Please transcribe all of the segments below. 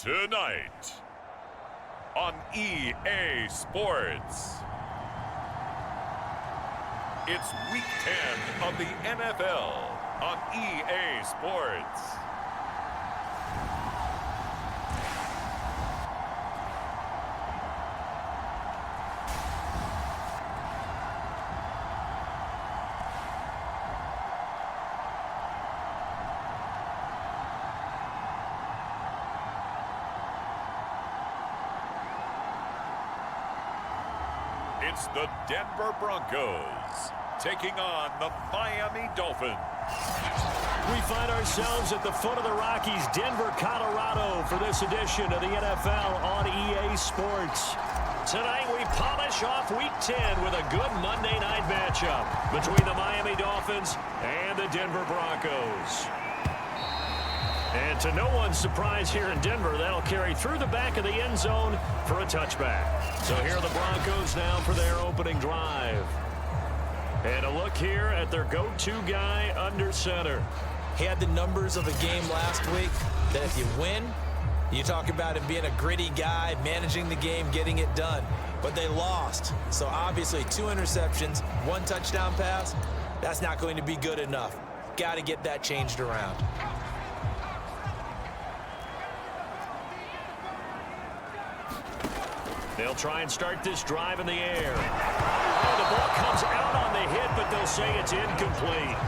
Tonight on EA Sports, it's Week 10 of the NFL on EA Sports. It's the Denver Broncos taking on the Miami Dolphins. We find ourselves at the foot of the Rockies, Denver, Colorado, for this edition of the NFL on EA Sports. Tonight we polish off Week 10 with a good Monday night matchup between the Miami Dolphins and the Denver Broncos. And to no one's surprise here in Denver, that'll carry through the back of the end zone for a touchback. So here are the Broncos now for their opening drive. And a look here at their go-to guy under center. He had the numbers of a game last week that if you win, you talk about him being a gritty guy, managing the game, getting it done. But they lost. So obviously 2 interceptions, 1 touchdown pass, that's not going to be good enough. Got to get that changed around. They'll try and start this drive in the air. Oh, the ball comes out on the hit, but they'll say it's incomplete.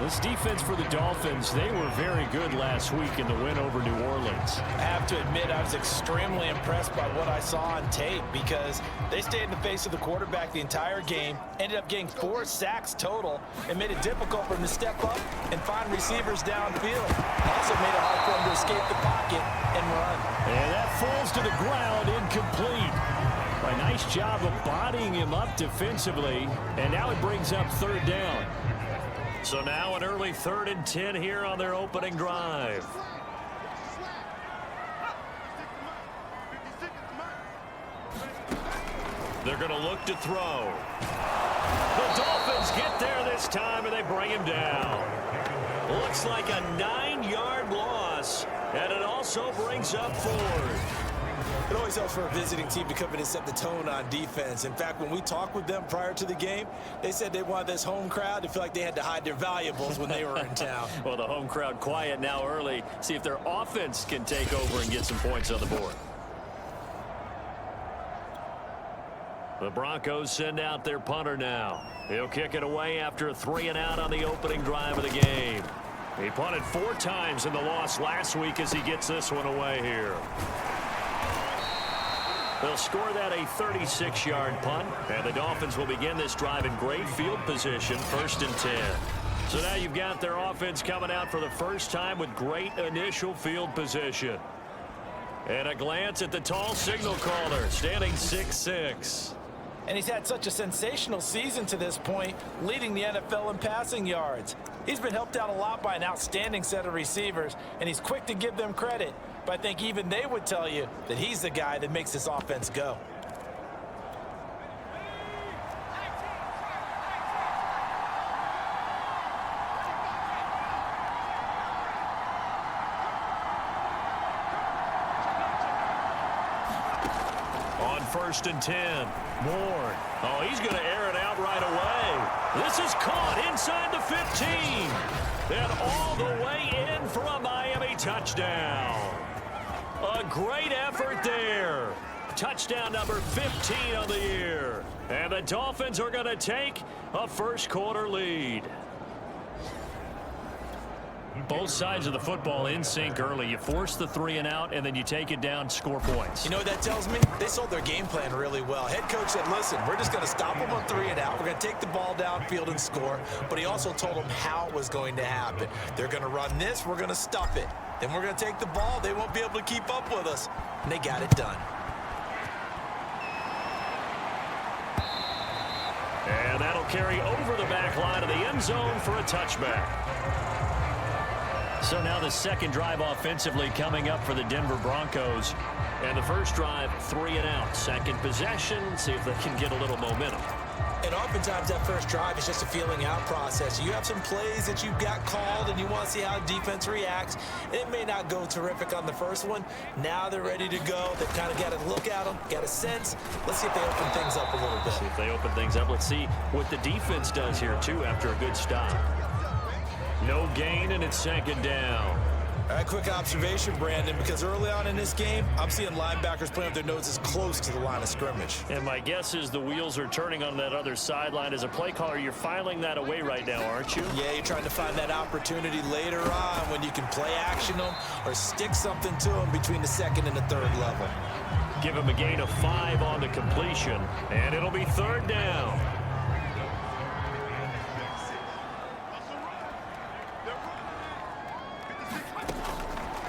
This defense for the Dolphins, they were very good last week in the win over New Orleans. I have to admit, I was extremely impressed by what I saw on tape because they stayed in the face of the quarterback the entire game, ended up getting 4 sacks total, and made it difficult for him to step up and find receivers downfield. Also made it hard for him to escape the pocket and run. And that falls to the ground, incomplete. A nice job of bodying him up defensively, and now it brings up 3rd down. So now an early 3rd and 10 here on their opening drive. They're going to look to throw. The Dolphins get there this time, and they bring him down. Looks like a 9-yard loss, and it also brings up 4th. It always helps for a visiting team to come in and set the tone on defense. In fact, when we talked with them prior to the game, they said they wanted this home crowd to feel like they had to hide their valuables when they were in town. Well, the home crowd quiet now early. See if their offense can take over and get some points on the board. The Broncos send out their punter now. He'll kick it away after a 3-and-out on the opening drive of the game. He punted 4 times in the loss last week as he gets this one away here. They'll score that a 36-yard punt, and the Dolphins will begin this drive in great field position, 1st and 10. So now you've got their offense coming out for the first time with great initial field position. And a glance at the tall signal caller, standing 6'6". And he's had such a sensational season to this point, leading the NFL in passing yards. He's been helped out a lot by an outstanding set of receivers, and he's quick to give them credit. But I think even they would tell you that he's the guy that makes this offense go. On 1st and 10, Moore. Oh, he's going to air it out right away. This is caught inside the 15. And all the way in for a Miami touchdown. A great effort there. Touchdown number 15 on the year. And the Dolphins are going to take a 1st quarter lead. Both sides of the football in sync early. You force the 3-and-out, and then you take it down, score points. You know what that tells me? They sold their game plan really well. Head coach said, listen, we're just going to stop them on 3-and-out. We're going to take the ball downfield and score. But he also told them how it was going to happen. They're going to run this. We're going to stuff it. Then we're going to take the ball. They won't be able to keep up with us. And they got it done. And that'll carry over the back line of the end zone for a touchback. So now the 2nd drive offensively coming up for the Denver Broncos. And the 1st drive, 3-and-out. 2nd possession, see if they can get a little momentum. And oftentimes that first drive is just a feeling out process. You have some plays that you've got called and you want to see how defense reacts. It may not go terrific on the first one. Now they're ready to go. They've kind of got to look at them, got a sense. Let's see if they open things up a little bit. See if they open things up. Let's see what the defense does here, too, after a good stop. No gain, and it's second down. All right, quick observation, Brandon, because early on in this game, I'm seeing linebackers playing with their noses close to the line of scrimmage. And my guess is the wheels are turning on that other sideline. As a play caller, you're filing that away right now, aren't you? Yeah, you're trying to find that opportunity later on when you can play action them or stick something to them between the second and the third level. Give him a gain of 5 on the completion, and it'll be third down.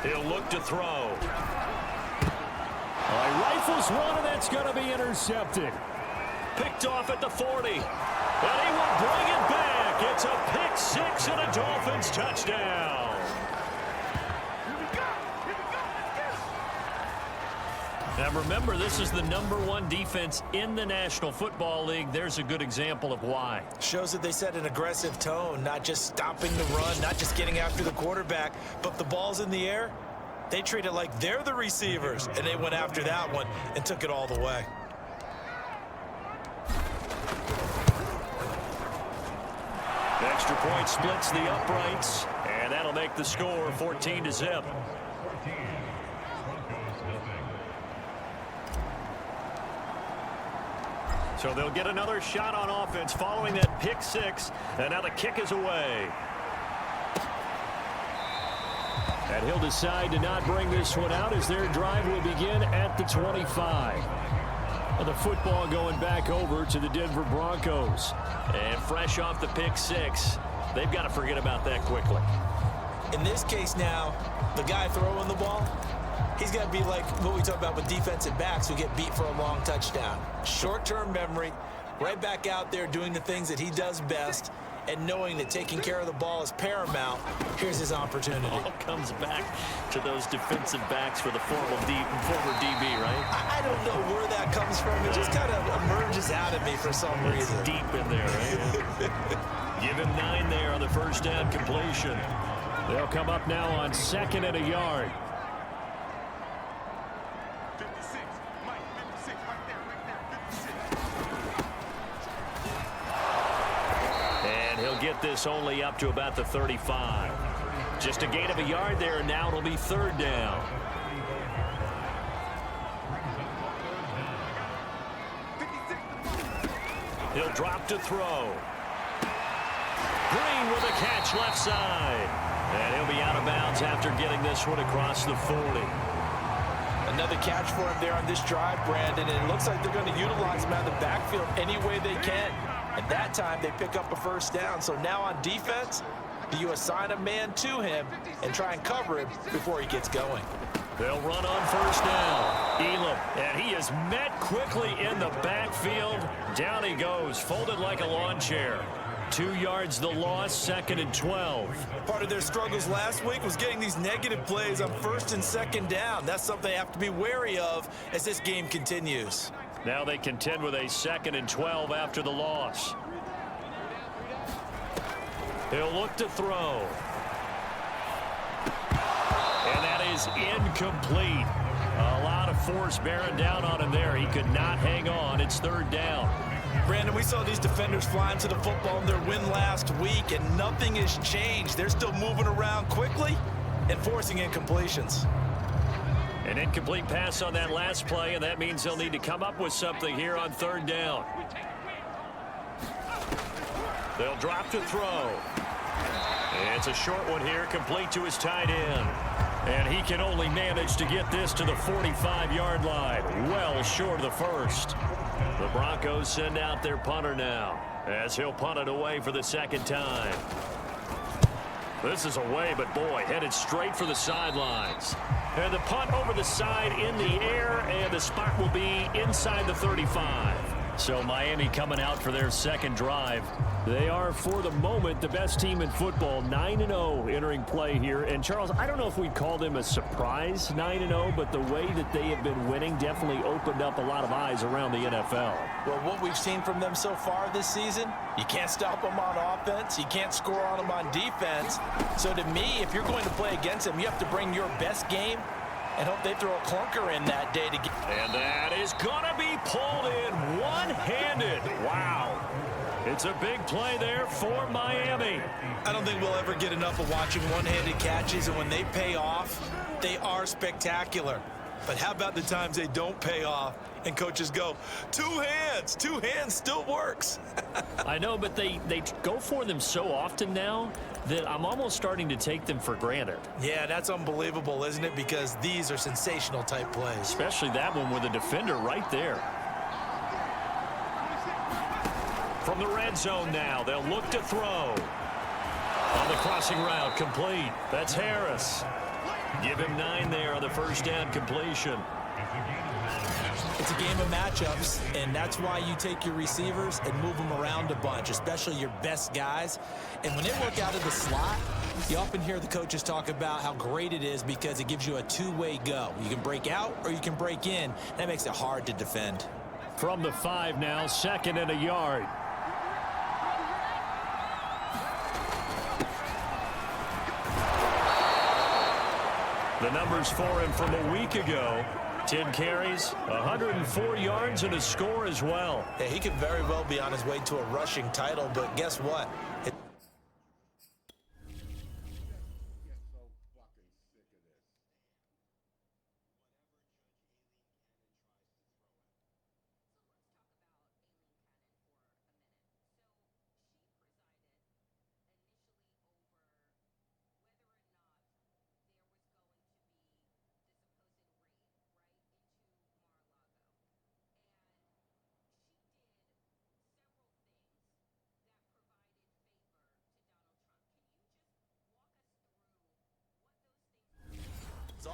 He'll look to throw. Rifles one, and that's going to be intercepted. Picked off at the 40. And he will bring it back. It's a pick 6 and a Dolphins touchdown. Now remember, this is the #1 defense in the National Football League. There's a good example of why. Shows that they set an aggressive tone, not just stopping the run, not just getting after the quarterback, but if the ball's in the air, they treat it like they're the receivers, and they went after that one and took it all the way. The extra point splits the uprights, and that'll make the score 14-0. So they'll get another shot on offense following that pick 6, and now the kick is away. And he'll decide to not bring this one out as their drive will begin at the 25. And the football going back over to the Denver Broncos. And fresh off the pick 6, they've got to forget about that quickly. In this case now, the guy throwing the ball, he's got to be like what we talk about with defensive backs who get beat for a long touchdown. Short-term memory, right back out there doing the things that he does best, and knowing that taking care of the ball is paramount. Here's his opportunity. All comes back to those defensive backs for the former DB, right? I don't know where that comes from. It just kind of emerges out of me for some reason. It's deep in there, right? Give him 9 there on the first down completion. They'll come up now on 2nd and a yard. Get this only up to about the 35. Just a gain of a yard there, and now it'll be third down. He'll drop to throw. Green with a catch left side. And he'll be out of bounds after getting this one across the 40. Another catch for him there on this drive, Brandon, and it looks like they're going to utilize him out of the backfield any way they can. At that time, they pick up a first down. So now on defense, do you assign a man to him and try and cover him before he gets going? They'll run on first down. Elam, and he is met quickly in the backfield. Down he goes, folded like a lawn chair. 2 yards the loss, 2nd and 12. Part of their struggles last week was getting these negative plays on 1st and 2nd down. That's something they have to be wary of as this game continues. Now they contend with a 2nd and 12 after the loss. He'll look to throw. And that is incomplete. A lot of force bearing down on him there. He could not hang on. It's third down. Brandon, we saw these defenders flying to the football in their win last week, and nothing has changed. They're still moving around quickly and forcing incompletions. An incomplete pass on that last play, and that means they'll need to come up with something here on third down. They'll drop to throw. And it's a short one here, complete to his tight end. And he can only manage to get this to the 45-yard line, well short of the first. The Broncos send out their punter now, as he'll punt it away for the 2nd time. This is away, but boy, headed straight for the sidelines. And the punt over the side in the air, and the spot will be inside the 35. So Miami coming out for their second drive. They are, for the moment, the best team in football, 9-0 entering play here. And, Charles, I don't know if we'd call them a surprise 9-0, but the way that they have been winning definitely opened up a lot of eyes around the NFL. Well, what we've seen from them so far this season, you can't stop them on offense. You can't score on them on defense. So, to me, if you're going to play against them, you have to bring your best game and hope they throw a clunker in that day to get. And that is going to be pulled in one-handed. Wow. It's a big play there for Miami. I don't think we'll ever get enough of watching one-handed catches, and when they pay off, they are spectacular. But how about the times they don't pay off and coaches go, two hands still works. I know, but they go for them so often now that I'm almost starting to take them for granted. Yeah, that's unbelievable, isn't it? Because these are sensational type plays. Especially that one with a defender right there. From the red zone now, they'll look to throw. On the crossing route, complete. That's Harris. Give him 9 there on the first down completion. It's a game of matchups, and that's why you take your receivers and move them around a bunch, especially your best guys. And when they work out of the slot, you often hear the coaches talk about how great it is because it gives you a two-way go. You can break out or you can break in. That makes it hard to defend. From the 5 now, 2nd and a yard. The numbers for him from a week ago. 10 carries, 104 yards, and a score as well. Yeah, he could very well be on his way to a rushing title, but guess what?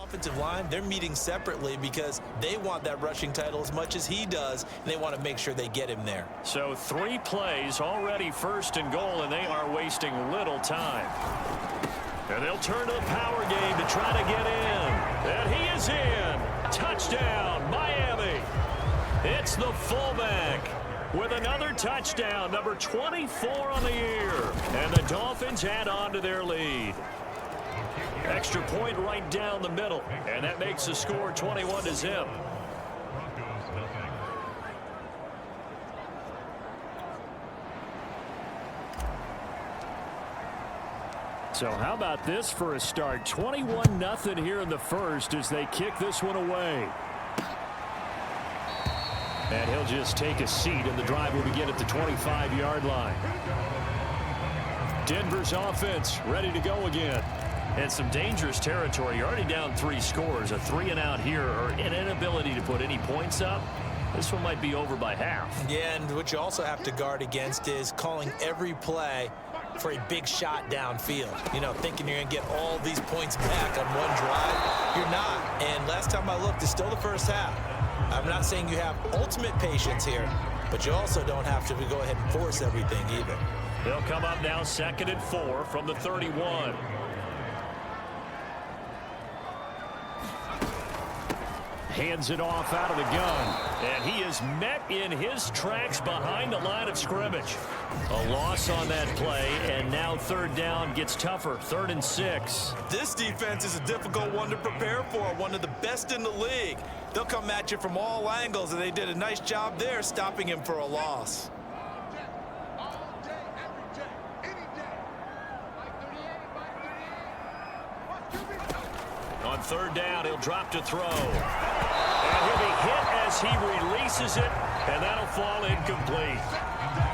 Offensive line, they're meeting separately because they want that rushing title as much as he does, and they want to make sure they get him there. So 3 plays, already 1st and goal, and they are wasting little time. And they'll turn to the power game to try to get in. And he is in. Touchdown, Miami. It's the fullback with another touchdown, number 24 on the year. And the Dolphins add on to their lead. Extra point right down the middle, and that makes the score 21-0. So how about this for a start? 21-0 here in the first as they kick this one away. And he'll just take a seat, and the drive will begin at the 25-yard line. Denver's offense ready to go again. And some dangerous territory. You're already down 3 scores. A 3-and-out here, or an inability to put any points up. This one might be over by half. Yeah, and what you also have to guard against is calling every play for a big shot downfield. You know, thinking you're going to get all these points back on one drive. You're not. And last time I looked, it's still the first half. I'm not saying you have ultimate patience here, but you also don't have to go ahead and force everything either. They'll come up now 2nd and 4 from the 31. Hands it off out of the gun. And he is met in his tracks behind the line of scrimmage. A loss on that play, and now 3rd down gets tougher. 3rd and 6. This defense is a difficult one to prepare for, one of the best in the league. They'll come at you from all angles, and they did a nice job there stopping him for a loss. On 3rd down, he'll drop to throw. And he'll be hit as he releases it, and that'll fall incomplete.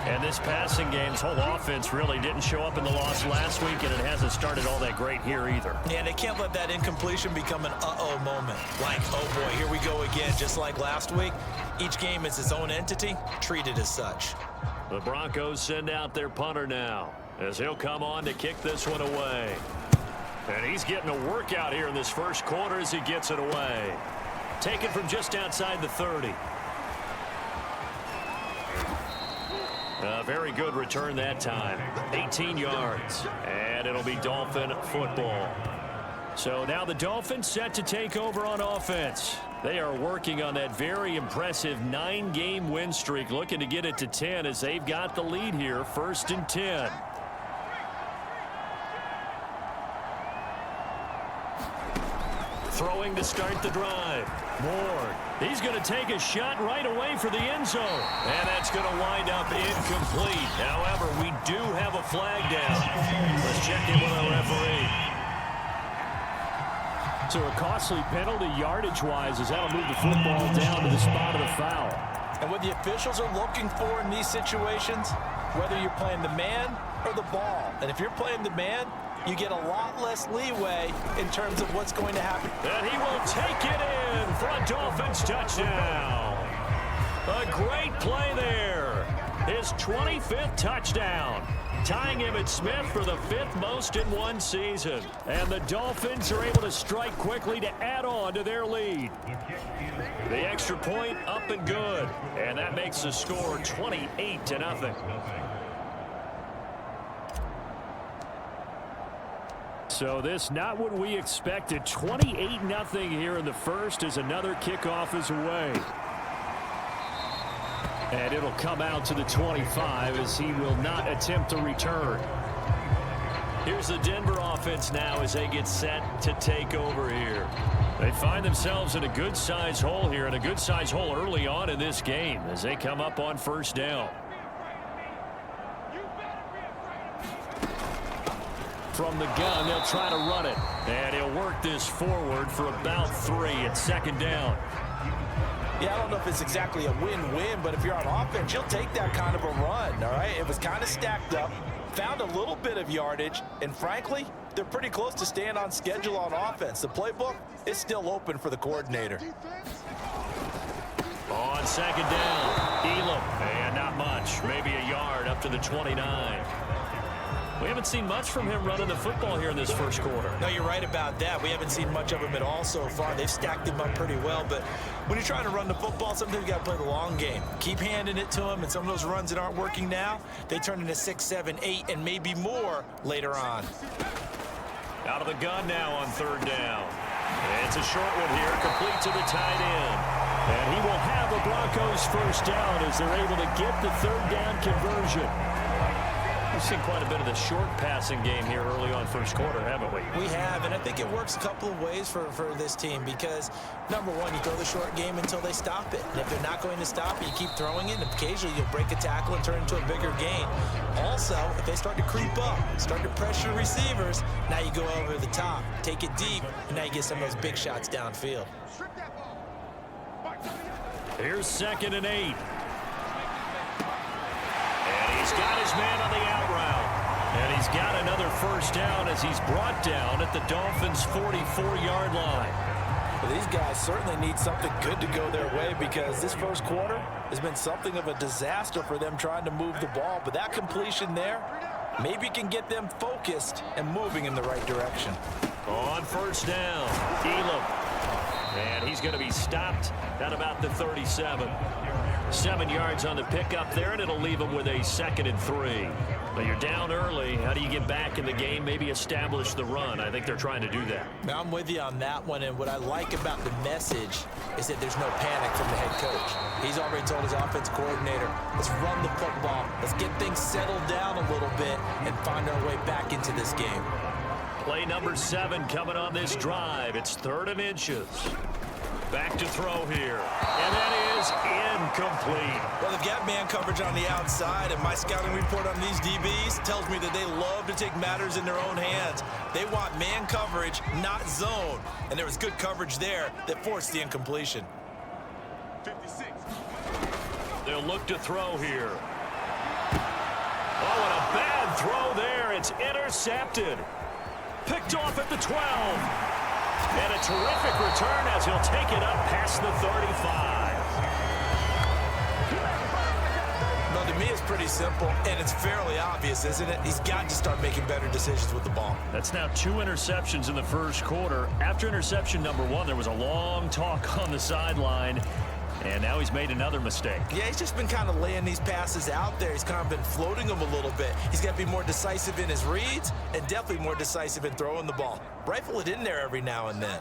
And this passing game's whole offense really didn't show up in the loss last week, and it hasn't started all that great here either. Yeah, and they can't let that incompletion become an uh-oh moment. Like, oh boy, here we go again, just like last week. Each game is its own entity, treated as such. The Broncos send out their punter now, as he'll come on to kick this one away. And he's getting a workout here in this first quarter as he gets it away. Taken from just outside the 30. A very good return that time. 18 yards. And it'll be Dolphin football. So now the Dolphins set to take over on offense. They are working on that very impressive 9-game win streak, looking to get it to 10 as they've got the lead here, 1st and 10. Throwing to start the drive. Moore. He's going to take a shot right away for the end zone. And that's going to wind up incomplete. However, we do have a flag down. Let's check in with our referee. So a costly penalty yardage-wise as that'll move the football down to the spot of the foul. And what the officials are looking for in these situations, whether you're playing the man or the ball. And if you're playing the man, you get a lot less leeway in terms of what's going to happen. And he will take it in for a Dolphins touchdown. A great play there. His 25th touchdown. Tying Emmitt Smith for the 5th most in one season. And the Dolphins are able to strike quickly to add on to their lead. The extra point up and good. And that makes the score 28-0. So this not what we expected. 28-0 here in the first as another kickoff is away. And it'll come out to the 25 as he will not attempt to return. Here's the Denver offense now as they get set to take over here. They find themselves in a good-sized hole here, and a good-sized hole early on in this game as they come up on 1st down. From the gun, they'll try to run it. And he'll work this forward for about 3 at 2nd down. Yeah, I don't know if it's exactly a win-win, but if you're on offense, you'll take that kind of a run, all right? It was kind of stacked up, found a little bit of yardage, and frankly, they're pretty close to staying on schedule on offense. The playbook is still open for the coordinator. On 2nd down, Elam, and not much, maybe a yard up to the 29. We haven't seen much from him running the football here in this first quarter. No, you're right about that. We haven't seen much of him at all so far. They've stacked him up pretty well, but when you're trying to run the football, sometimes you got to play the long game. Keep handing it to him, and some of those runs that aren't working now, they turn into 6, 7, 8, and maybe more later on. Out of the gun now on 3rd down. It's a short one here, complete to the tight end. And he will have the Broncos 1st down as they're able to get the 3rd down conversion. We've seen quite a bit of the short passing game here early on 1st quarter, haven't we? We have, and I think it works a couple of ways for this team because, number one, you throw the short game until they stop it. And if they're not going to stop it, you keep throwing it, and occasionally you'll break a tackle and turn it into a bigger gain. Also, if they start to creep up, start to pressure receivers, now you go over the top, take it deep, and now you get some of those big shots downfield. Here's 2nd and 8. He's got his man on the out route. And he's got another 1st down as he's brought down at the Dolphins' 44-yard line. Well, these guys certainly need something good to go their way because this first quarter has been something of a disaster for them trying to move the ball. But that completion there maybe can get them focused and moving in the right direction. On 1st down, Elam. And he's going to be stopped at about the 37. 7 yards on the pickup there, and it'll leave him with a 2nd and 3. But you're down early. How do you get back in the game, maybe establish the run? I think they're trying to do that. Now, I'm with you on that one, and what I like about the message is that there's no panic from the head coach. He's already told his offense coordinator, let's run the football, let's get things settled down a little bit and find our way back into this game. Play number 7 coming on this drive. It's 3rd and inches. Back to throw here. And that is incomplete. Well, they've got man coverage on the outside, and my scouting report on these DBs tells me that they love to take matters in their own hands. They want man coverage, not zone. And there was good coverage there that forced the incompletion. 56. They'll look to throw here. Oh, and a bad throw there. It's intercepted. Picked off at the 12. And a terrific return as he'll take it up past the 35. No, to me, it's pretty simple, and it's fairly obvious, isn't it? He's got to start making better decisions with the ball. That's now 2 interceptions in the first quarter. After interception number 1, there was a long talk on the sideline. And now he's made another mistake. Yeah, he's just been kind of laying these passes out there. He's kind of been floating them a little bit. He's got to be more decisive in his reads and definitely more decisive in throwing the ball. Rifle it in there every now and then.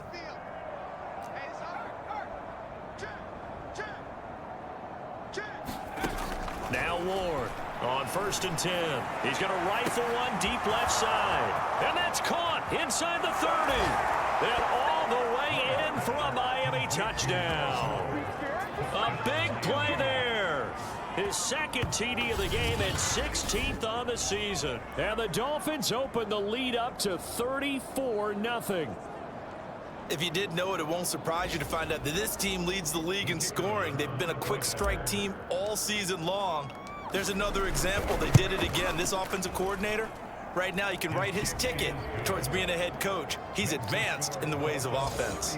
Now Ward on 1st and 10. He's going to rifle one deep left side. And that's caught inside the 30. Then all the way in for a Miami touchdown. A big play there. His second TD of the game and 16th on the season. And the Dolphins open the lead up to 34-0. If you did know it, it won't surprise you to find out that this team leads the league in scoring. They've been a quick strike team all season long. There's another example. They did it again. This offensive coordinator, right now, he can write his ticket towards being a head coach. He's advanced in the ways of offense.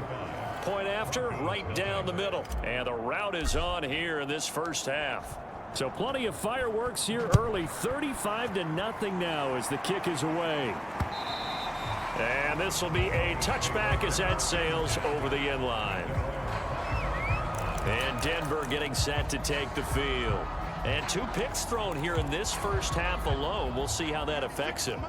Point after, right down the middle. And the route is on here in this first half. So plenty of fireworks here early. 35-0 now as the kick is away. And this will be a touchback as that sails over the end line. And Denver getting set to take the field. And 2 picks thrown here in this first half alone. We'll see how that affects him.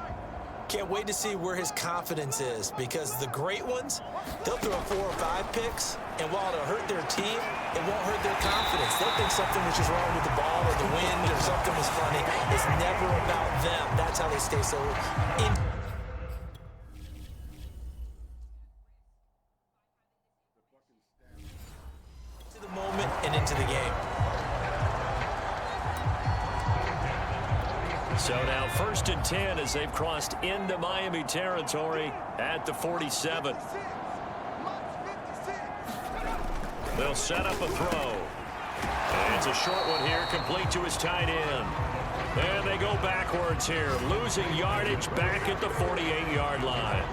Can't wait to see where his confidence is, because the great ones, they'll throw 4 or 5 picks, and while it'll hurt their team, it won't hurt their confidence. They'll think something was just wrong with the ball or the wind or something was funny. It's never about them. That's how they stay so in. To the moment and into the game. So now 1st and 10 as they've crossed into Miami territory at the 47. They'll set up a throw. And it's a short one here, complete to his tight end. And they go backwards here, losing yardage back at the 48-yard line.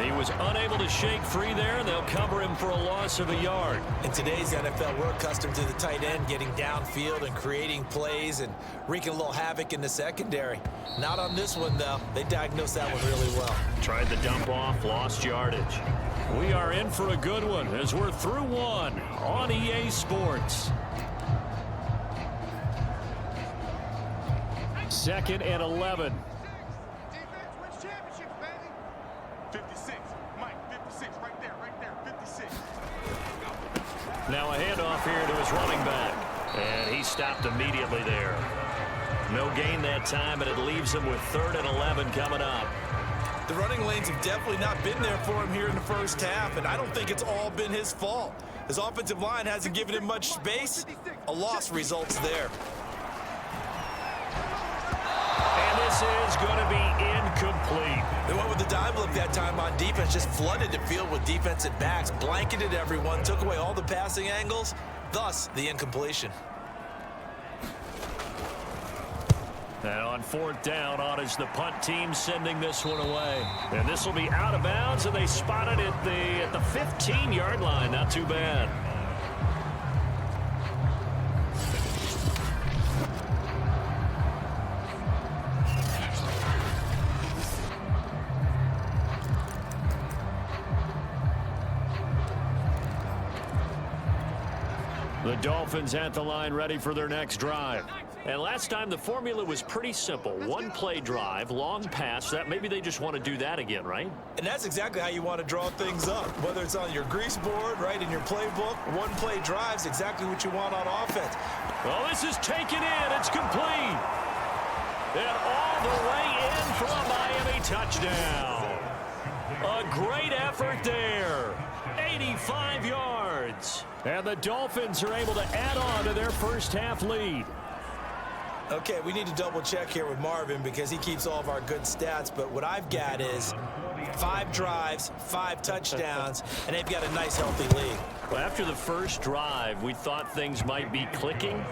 He was unable to shake free there. They'll cover him for a loss of a yard. In today's NFL, we're accustomed to the tight end getting downfield and creating plays and wreaking a little havoc in the secondary. Not on this one, though. They diagnosed that one really well. Tried the dump off, lost yardage. We are in for a good one as we're through one on EA Sports. 2nd and 11. Now a handoff here to his running back. And he stopped immediately there. No gain that time, and it leaves him with 3rd and 11 coming up. The running lanes have definitely not been there for him here in the first half, and I don't think it's all been his fault. His offensive line hasn't given him much space. A loss results there. And this is going to be incomplete. They went with the dive look that time on defense, just flooded the field with defensive backs, blanketed everyone, took away all the passing angles, thus the incompletion. And on 4th down, on is the punt team sending this one away. And this will be out of bounds, and they spot it at the 15-yard line. Not too bad. The Dolphins at the line, ready for their next drive. And last time the formula was pretty simple. 1-play drive, long pass. That maybe they just want to do that again, right? And that's exactly how you want to draw things up. Whether it's on your grease board, right, in your playbook, 1-play drive's exactly what you want on offense. Well, this is taken in. It's complete. And all the way in for a Miami touchdown. A great effort there. 85 yards. And the Dolphins are able to add on to their first half lead. Okay, we need to double check here with Marvin because he keeps all of our good stats, but what I've got is 5 drives, 5 touchdowns, and they've got a nice, healthy lead. Well, after the first drive, we thought things might be clicking.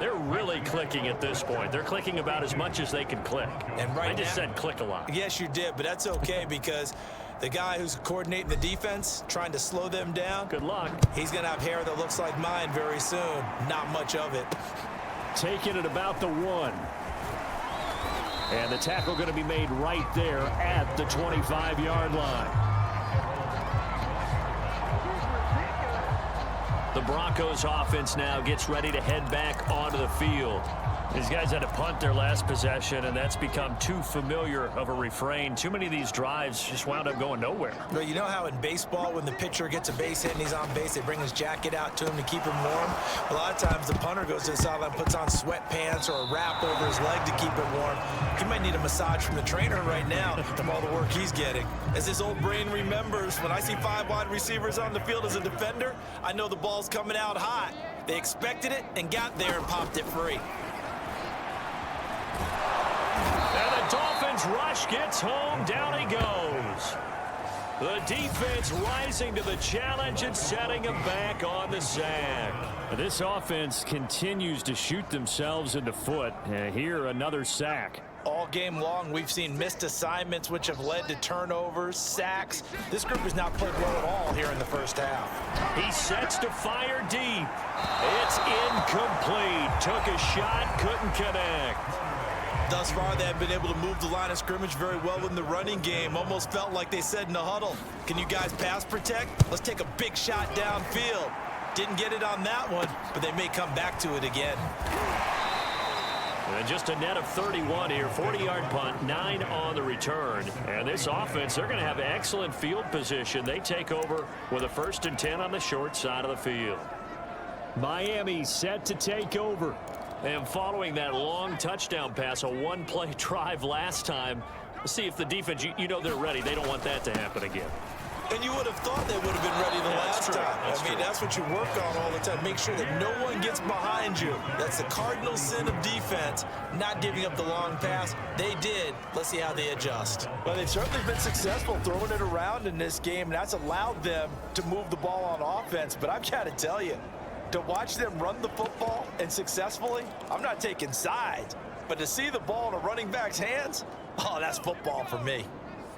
They're really clicking at this point. They're clicking about as much as they can click. And right I just now, said click a lot. Yes, you did, but that's okay because the guy who's coordinating the defense, trying to slow them down, Good luck. he's going to have hair that looks like mine very soon. Not much of it. Taking it about the 1. And the tackle going to be made right there at the 25-yard line. The Broncos offense now gets ready to head back onto the field. These guys had to punt their last possession, and that's become too familiar of a refrain. Too many of these drives just wound up going nowhere. Well, you know how in baseball, when the pitcher gets a base hit and he's on base, they bring his jacket out to him to keep him warm? A lot of times the punter goes to the sideline, puts on sweatpants or a wrap over his leg to keep it warm. He might need a massage from the trainer right now from all the work he's getting. As his old brain remembers, when I see 5 wide receivers on the field as a defender, I know the ball's coming out hot. They expected it and got there and popped it free. And the Dolphins rush gets home. Down he goes. The defense rising to the challenge and setting him back on the sack. This offense continues to shoot themselves in the foot. Here, another sack. All game long, we've seen missed assignments, which have led to turnovers, sacks. This group has not played well at all here in the first half. He sets to fire deep. It's incomplete. Took a shot, couldn't connect. Thus far, they have been able to move the line of scrimmage very well in the running game. Almost felt like they said in the huddle, can you guys pass protect? Let's take a big shot downfield. Didn't get it on that one, but they may come back to it again. And just a net of 31 here, 40-yard punt, 9 on the return. And this offense, they're going to have excellent field position. They take over with a 1st and 10 on the short side of the field. Miami set to take over. And following that long touchdown pass, a one-play drive last time, let's see if the defense, you know they're ready. They don't want that to happen again. And you would have thought they would have been ready the last time. That's what you work on all the time. Make sure that no one gets behind you. That's the cardinal sin of defense, not giving up the long pass. They did. Let's see how they adjust. Well, they've certainly been successful throwing it around in this game, and that's allowed them to move the ball on offense. But I've got to tell you, to watch them run the football and successfully, I'm not taking sides, but to see the ball in a running back's hands, oh, that's football for me.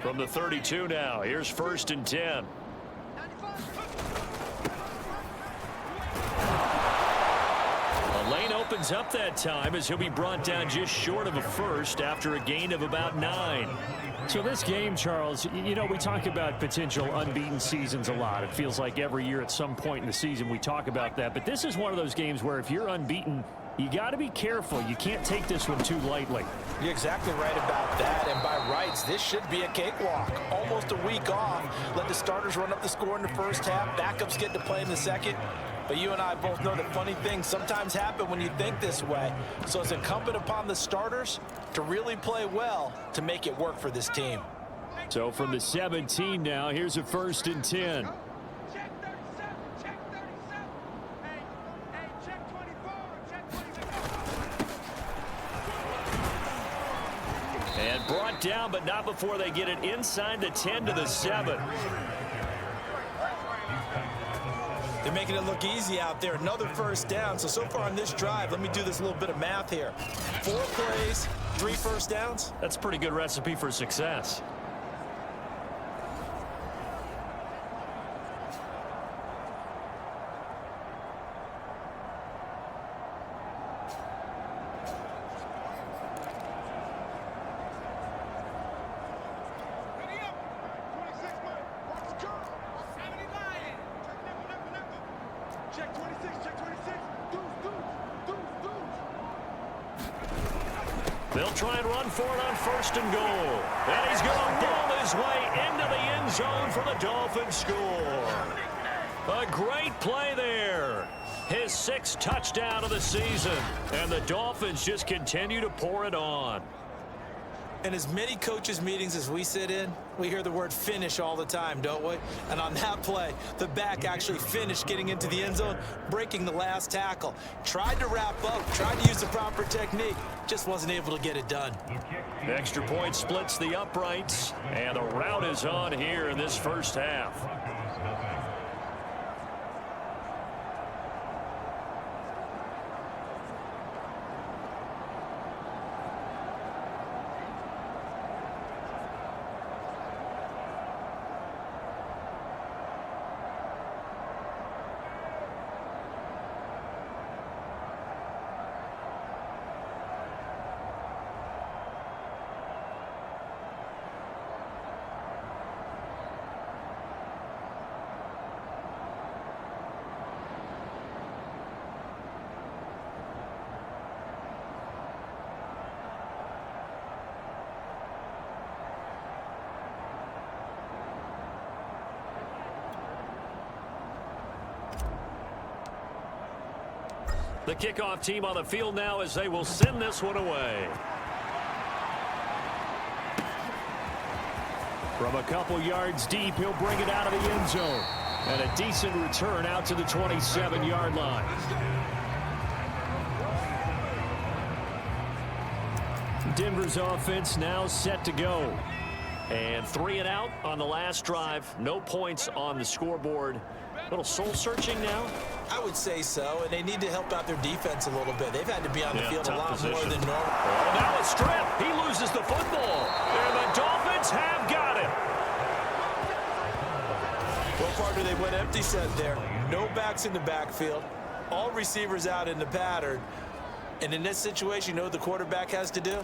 From the 32 now, here's 1st and 10. The lane opens up that time as he'll be brought down just short of a first after a gain of about 9. So this game, Charles, you know, we talk about potential unbeaten seasons a lot. It feels like every year at some point in the season we talk about that. But this is one of those games where if you're unbeaten, you got to be careful. You can't take this one too lightly. You're exactly right about that. And by rights, this should be a cakewalk. Almost a week off. Let the starters run up the score in the first half. Backups get to play in the second. But you and I both know that funny things sometimes happen when you think this way. So it's incumbent upon the starters to really play well to make it work for this team. So from the 17 now, here's a 1st and 10. And brought down, but not before they get it inside the 10 to the 7. They're making it look easy out there. Another 1st down. So far on this drive, let me do this little bit of math here. 4 plays, 3 first downs. That's a pretty good recipe for success. They'll try and run for it on 1st and goal. And he's going to roll his way into the end zone for the Dolphins score. A great play there. His 6th touchdown of the season. And the Dolphins just continue to pour it on. In as many coaches' meetings as we sit in, we hear the word finish all the time, don't we? And on that play, the back actually finished getting into the end zone, breaking the last tackle. Tried to wrap up, tried to use the proper technique, just wasn't able to get it done. Extra point splits the uprights, and the route is on here in this first half. The kickoff team on the field now as they will send this one away. From a couple yards deep, he'll bring it out of the end zone. And a decent return out to the 27-yard line. Denver's offense now set to go. And 3 and out on the last drive. No points on the scoreboard. A little soul-searching now? I would say so, and they need to help out their defense a little bit. They've had to be on the field a lot more than normal. Oh, now a strip. He loses the football. And the Dolphins have got it. What part do they went empty set there? No backs in the backfield. All receivers out in the pattern. And in this situation, you know what the quarterback has to do?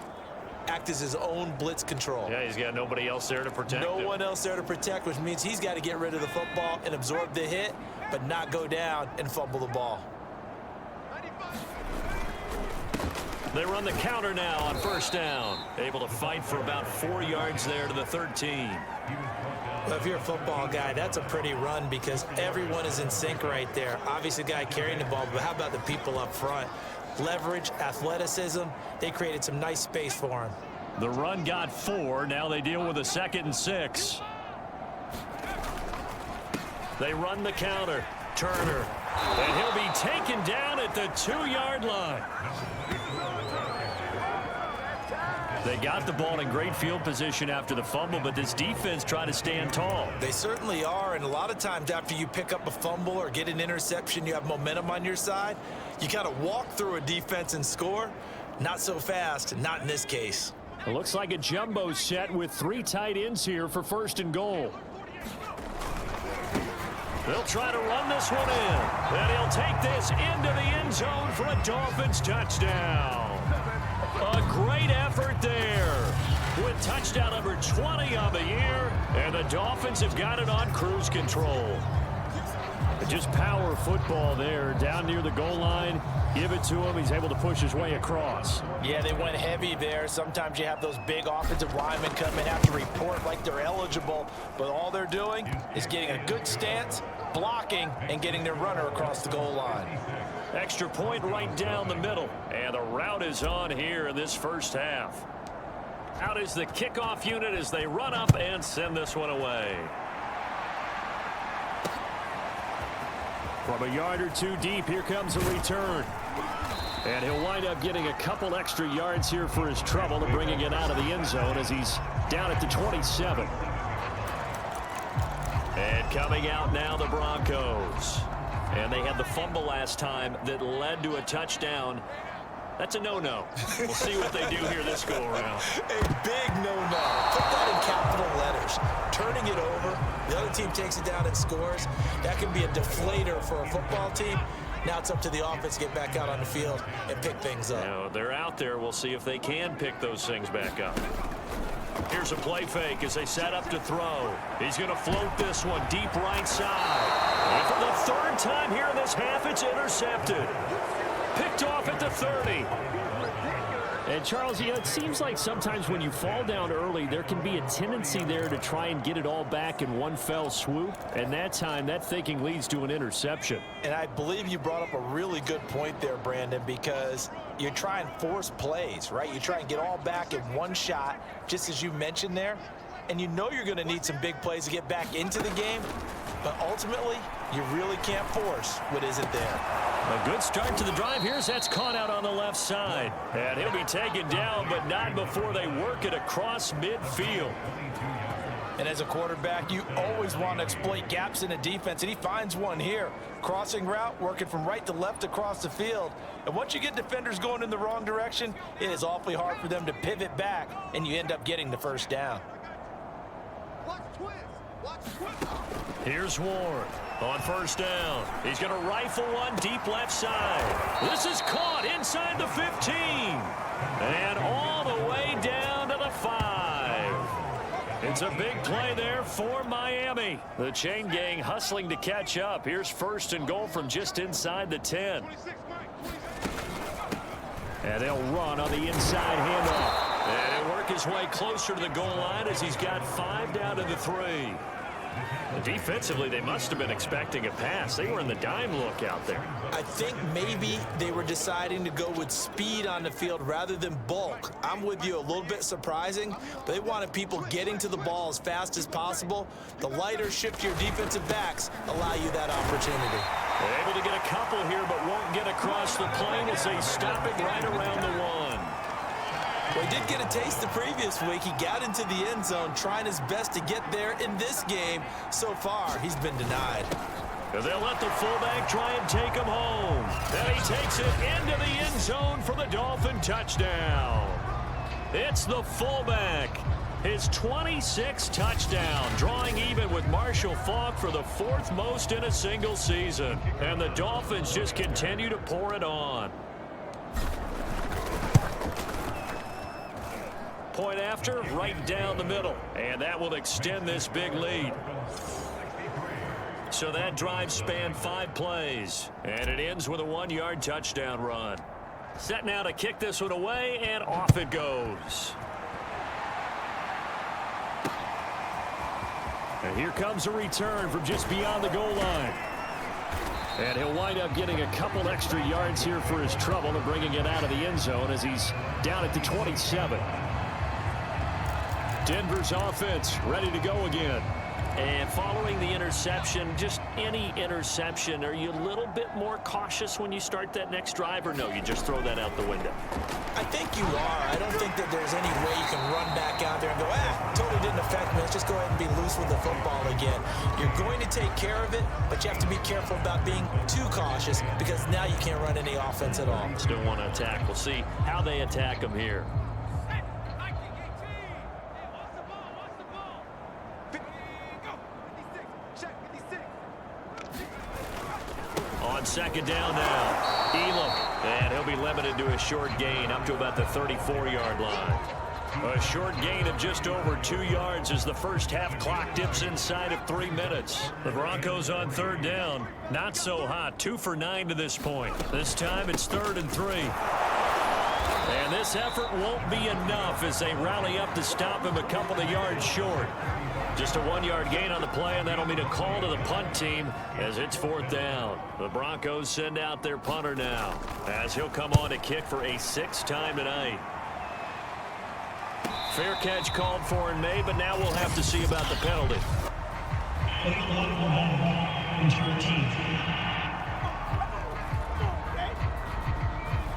Act as his own blitz control. Yeah, he's got nobody else there to protect him. No one else there to protect, which means he's got to get rid of the football and absorb the hit, but not go down and fumble the ball. They run the counter now on first down. Able to fight for about 4 yards there to the 13. Well, if you're a football guy, that's a pretty run because everyone is in sync right there. Obviously, the guy carrying the ball, but how about the people up front? Leverage, athleticism, they created some nice space for him. The run got 4. Now they deal with a 2nd and 6. They run the counter. Turner. And he'll be taken down at the 2-yard line. They got the ball in great field position after the fumble, but this defense tried to stand tall. They certainly are, and a lot of times after you pick up a fumble or get an interception, you have momentum on your side. You got to walk through a defense and score. Not so fast, not in this case. It looks like a jumbo set with 3 tight ends here for 1st and goal. They'll try to run this one in, and he'll take this into the end zone for a Dolphins touchdown. A great effort there with touchdown number 20 on the year, and the Dolphins have got it on cruise control. Just power football there down near the goal line. Give it to him. He's able to push his way across. Yeah, they went heavy there. Sometimes you have those big offensive linemen come and have to report like they're eligible, but all they're doing is getting a good stance, blocking, and getting their runner across the goal line. Extra point right down the middle. And the route is on here in this first half. Out is the kickoff unit as they run up and send this one away. From a yard or 2 deep, here comes a return. And he'll wind up getting a couple extra yards here for his trouble and bringing it out of the end zone as he's down at the 27. And coming out now, the Broncos. And they had the fumble last time that led to a touchdown. That's a no-no. We'll see what they do here this go-around. A big no-no. Put that in capital letters. Turning it over, the other team takes it down and scores. That can be a deflator for a football team. Now it's up to the offense to get back out on the field and pick things up. Now, they're out there. We'll see if they can pick those things back up. Here's a play fake as they set up to throw. He's going to float this one deep right side. And for the 3rd time here in this half, it's intercepted. Picked off at the 30. And Charles, you know, it seems like sometimes when you fall down early, there can be a tendency there to try and get it all back in one fell swoop. And that time, that thinking leads to an interception. And I believe you brought up a really good point there, Brandon, because you try and force plays, right? You try and get all back in one shot, just as you mentioned there. And you know you're going to need some big plays to get back into the game. But ultimately, you really can't force what isn't there. A good start to the drive here. That's caught out on the left side. And he'll be taken down, but not before they work it across midfield. And as a quarterback, you always want to exploit gaps in the defense, and he finds one here. Crossing route, working from right to left across the field. And once you get defenders going in the wrong direction, it is awfully hard for them to pivot back, and you end up getting the first down. Here's Ward on first down. He's going to rifle one deep left side. This is caught inside the 15. And all the way down to the 5. It's a big play there for Miami. The chain gang hustling to catch up. Here's 1st and goal from just inside the 10. And they'll run on the inside handoff. And he'll work his way closer to the goal line as he's got 5 down to the 3. Defensively, they must have been expecting a pass. They were in the dime look out there. I think maybe they were deciding to go with speed on the field rather than bulk. I'm with you, a little bit surprising, but they wanted people getting to the ball as fast as possible. The lighter, shiftier defensive backs allow you that opportunity. They're able to get a couple here, but won't get across the plane as they stop it right around the 1. Well, he did get a taste the previous week. He got into the end zone trying his best to get there in this game. So far, he's been denied. They'll let the fullback try and take him home. And he takes it into the end zone for the Dolphin touchdown. It's the fullback. His 26th touchdown, drawing even with Marshall Faulk for the 4th most in a single season. And the Dolphins just continue to pour it on. Point after, right down the middle. And that will extend this big lead. So that drive spanned 5 plays. And it ends with a 1-yard touchdown run. Set now to kick this one away, and off it goes. And here comes a return from just beyond the goal line. And he'll wind up getting a couple extra yards here for his trouble and bringing it out of the end zone as he's down at the 27. Denver's offense ready to go again. And following the interception, just any interception, are you a little bit more cautious when you start that next drive, or no, you just throw that out the window? I think you are. I don't think that there's any way you can run back out there and go, totally didn't affect me. Let's just go ahead and be loose with the football again. You're going to take care of it, but you have to be careful about being too cautious because now you can't run any offense at all. Still want to attack. We'll see how they attack them here. On second down now, Elam, and he'll be limited to a short gain up to about the 34-yard line. A short gain of just over 2 yards as the first half clock dips inside of 3 minutes. The Broncos on third down, not so hot, 2 for 9 to this point. This time it's 3rd and 3. And this effort won't be enough as they rally up to stop him a couple of yards short. Just a 1-yard gain on the play, and that'll mean a call to the punt team as it's 4th down. The Broncos send out their punter now as he'll come on to kick for a 6th time tonight. Fair catch called for and made, but now we'll have to see about the penalty.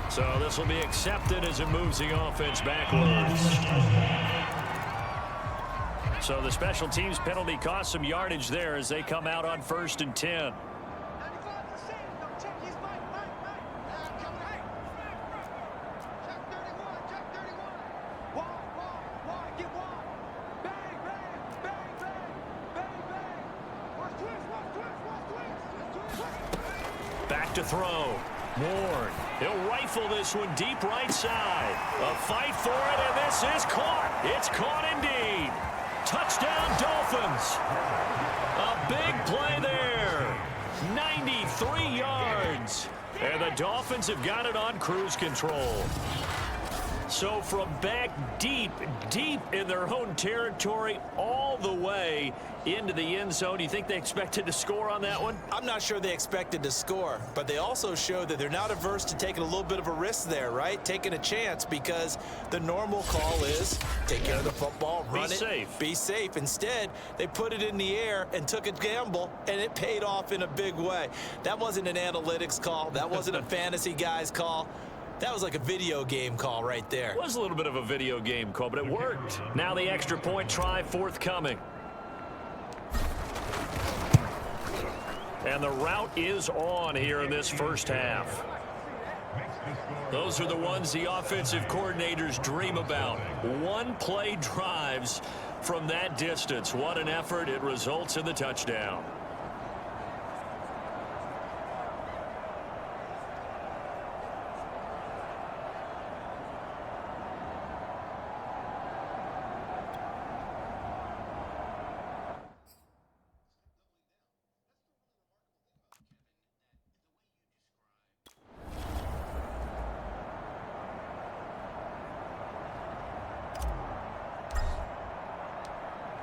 So this will be accepted as it moves the offense backwards. So the special teams penalty cost some yardage there as they come out on 1st and 10. Back to throw. Ward. He'll rifle this one deep right side. A fight for it, and this is caught. It's caught indeed. Touchdown, Dolphins. A big play there. 93 yards. And the Dolphins have got it on cruise control. So from back deep in their own territory all the way into the end zone, do you think they expected to score on that one? I'm not sure they expected to score, but they also showed that they're not averse to taking a little bit of a risk there, right? Taking a chance, because the normal call is take care of the football, run it, be safe. Instead, they put it in the air and took a gamble, and it paid off in a big way. That wasn't an analytics call. That wasn't a fantasy guy's call. That was like a video game call right there. It was a little bit of a video game call, but it worked. Now the extra point try forthcoming. And the route is on here in this first half. Those are the ones the offensive coordinators dream about. One-play drives from that distance. What an effort. It results in the touchdown.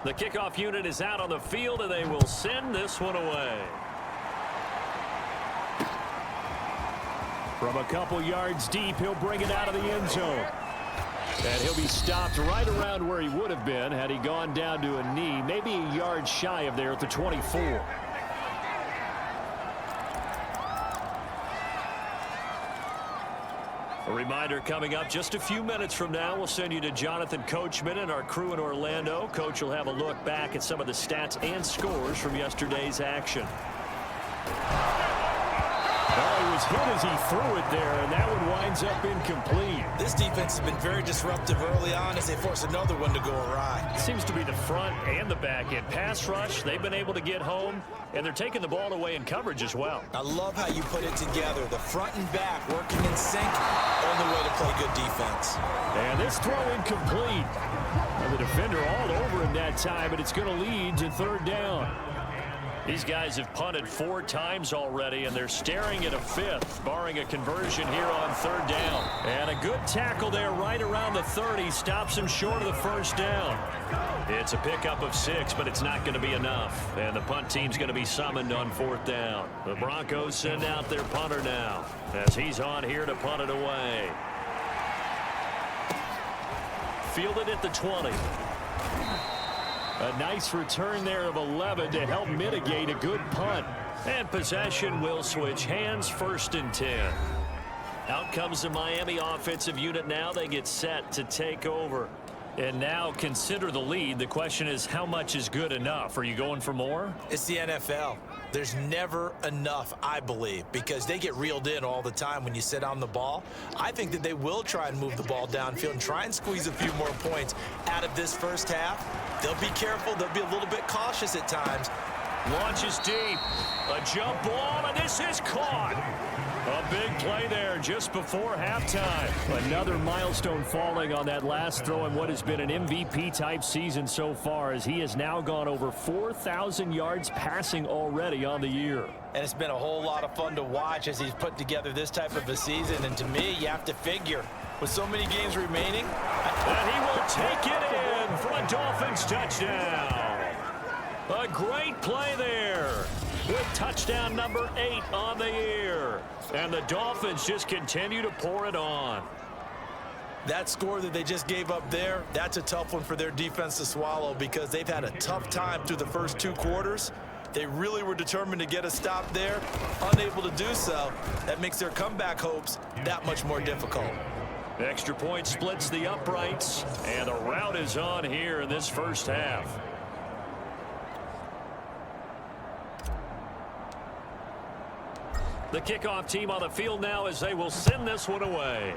The kickoff unit is out on the field, and they will send this one away. From a couple yards deep, he'll bring it out of the end zone. And he'll be stopped right around where he would have been had he gone down to a knee, maybe a yard shy of there at the 24. A reminder coming up just a few minutes from now. We'll send you to Jonathan Coachman and our crew in Orlando. Coach will have a look back at some of the stats and scores from yesterday's action. Well, he was hit as he threw it there, and that one winds up incomplete. This defense has been very disruptive early on as they force another one to go awry. It seems to be the front and the back end. Pass rush, they've been able to get home, and they're taking the ball away in coverage as well. I love how you put it together. The front and back working in sync. Only way to play good defense. And this throw incomplete. Well, the defender all over him that time, but it's going to lead to third down. These guys have punted 4 times already, and they're staring at a 5th, barring a conversion here on third down. And a good tackle there right around the 30 stops him short of the first down. It's a pickup of 6, but it's not going to be enough. And the punt team's going to be summoned on fourth down. The Broncos send out their punter now as he's on here to punt it away. Fielded at the 20. A nice return there of 11 to help mitigate a good punt. And possession will switch hands, 1st and 10. Out comes the Miami offensive unit now. They get set to take over. And now consider the lead. The question is, how much is good enough? Are you going for more? It's the NFL. There's never enough, I believe, because they get reeled in all the time when you sit on the ball. I think that they will try and move the ball downfield and try and squeeze a few more points out of this first half. They'll be careful. They'll be a little bit cautious at times. Launches deep. A jump ball, and this is caught. A big play there just before halftime. Another milestone falling on that last throw in what has been an MVP-type season so far, as he has now gone over 4,000 yards passing already on the year. And it's been a whole lot of fun to watch as he's put together this type of a season. And to me, you have to figure, with so many games remaining. And he will take it in for a Dolphins touchdown. A great play there with touchdown number 8 on the year. And the Dolphins just continue to pour it on. That score that they just gave up there, that's a tough one for their defense to swallow because they've had a tough time through the first 2 quarters. They really were determined to get a stop there, unable to do so. That makes their comeback hopes that much more difficult. Extra point splits the uprights, and the route is on here in this first half. The kickoff team on the field now as they will send this one away.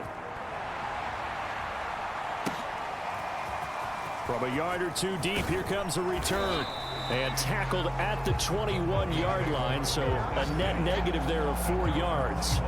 From a yard or 2 deep, here comes a return. And tackled at the 21-yard line, so a net negative there of 4 yards.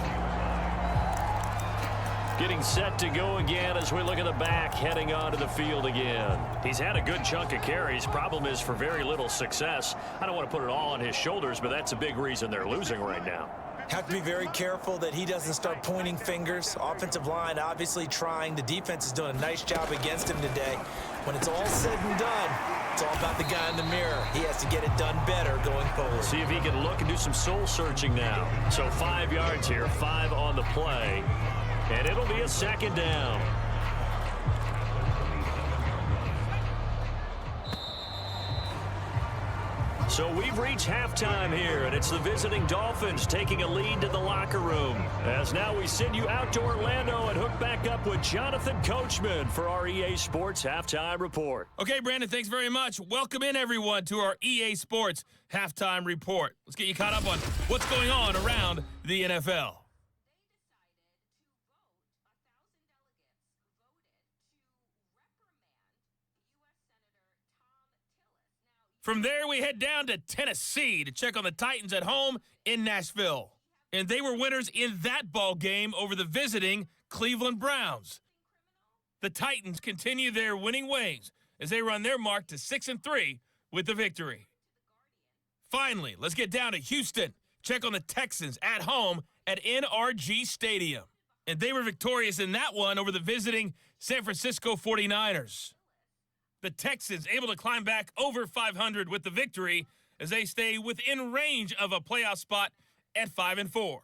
Getting set to go again as we look at the back, heading onto the field again. He's had a good chunk of carries. Problem is, for very little success. I don't want to put it all on his shoulders, but that's a big reason they're losing right now. Have to be very careful that he doesn't start pointing fingers. Offensive line obviously trying. The defense is doing a nice job against him today. When it's all said and done, it's all about the guy in the mirror. He has to get it done better going forward. See if he can look and do some soul searching now. So 5 yards here, 5 on the play. And it'll be a 2nd down. So we've reached halftime here, and it's the visiting Dolphins taking a lead to the locker room. As now we send you out to Orlando and hook back up with Jonathan Coachman for our EA Sports Halftime Report. Okay, Brandon, thanks very much. Welcome in, everyone, to our EA Sports Halftime Report. Let's get you caught up on what's going on around the NFL. From there, we head down to Tennessee to check on the Titans at home in Nashville. And they were winners in that ball game over the visiting Cleveland Browns. The Titans continue their winning ways as they run their mark to 6-3 with the victory. Finally, let's get down to Houston. Check on the Texans at home at NRG Stadium. And they were victorious in that one over the visiting San Francisco 49ers. The Texans able to climb back over 500 with the victory as they stay within range of a playoff spot at 5-4.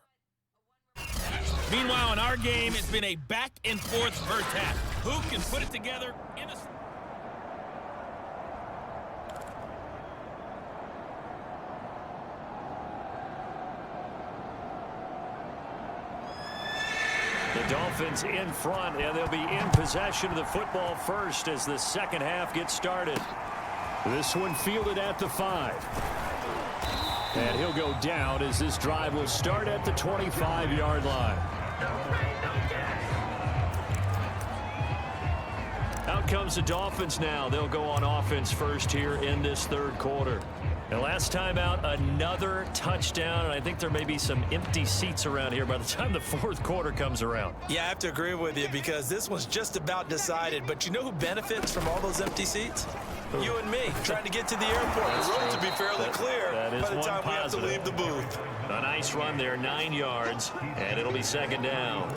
Meanwhile, in our game, it's been a back-and-forth first half. Who can put it together in a... The Dolphins in front, and they'll be in possession of the football first as the second half gets started. This one fielded at the 5. And he'll go down as this drive will start at the 25-yard line. Out comes the Dolphins now. They'll go on offense first here in this third quarter. And last time out, another touchdown, and I think there may be some empty seats around here by the time the fourth quarter comes around. Yeah, I have to agree with you because this one's just about decided. But you know who benefits from all those empty seats? You and me, trying to get to the airport. The road to be fairly clear by the time we have to leave the booth. A nice run there, 9 yards, and it'll be second down.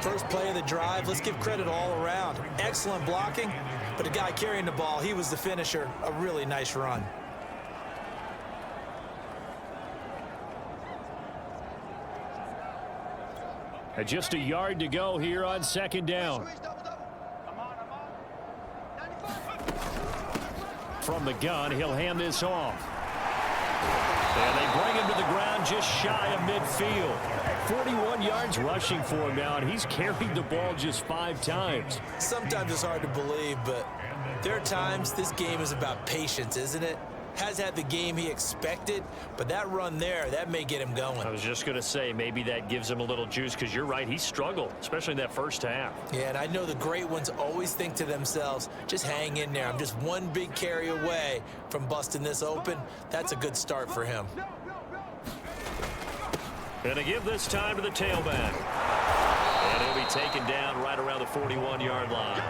First play of the drive, let's give credit all around. Excellent blocking, but the guy carrying the ball, he was the finisher. A really nice run. Just a yard to go here on second down. From the gun, he'll hand this off. And they bring him to the ground just shy of midfield. 41 yards rushing for him now, and he's carried the ball just 5 times. Sometimes it's hard to believe, but there are times this game is about patience, isn't it? Has had the game he expected, but that run there, that may get him going. I was just going to say, maybe that gives him a little juice, because you're right, he struggled, especially in that first half. Yeah, and I know the great ones always think to themselves, just hang in there. I'm just one big carry away from busting this open. That's a good start for him. Going to give this time to the tailback. And he'll be taken down right around the 41-yard line.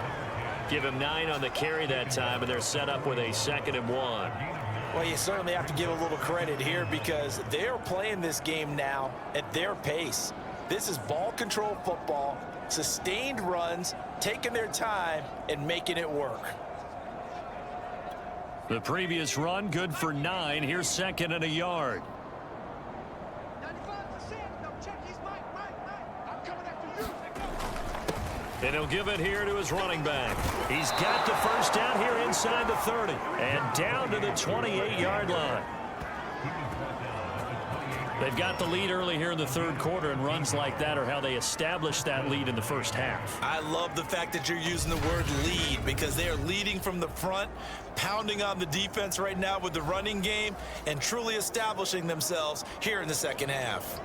Give him 9 on the carry that time, and they're set up with a 2nd and 1. Well, you certainly have to give a little credit here because they're playing this game now at their pace. This is ball control football, sustained runs, taking their time, and making it work. The previous run, good for 9. Here's 2nd and a yard. And he'll give it here to his running back. He's got the first down here inside the 30 and down to the 28-yard line. They've got the lead early here in the third quarter, and runs like that are how they establish that lead in the first half. I love the fact that you're using the word lead because they are leading from the front, pounding on the defense right now with the running game, and truly establishing themselves here in the second half.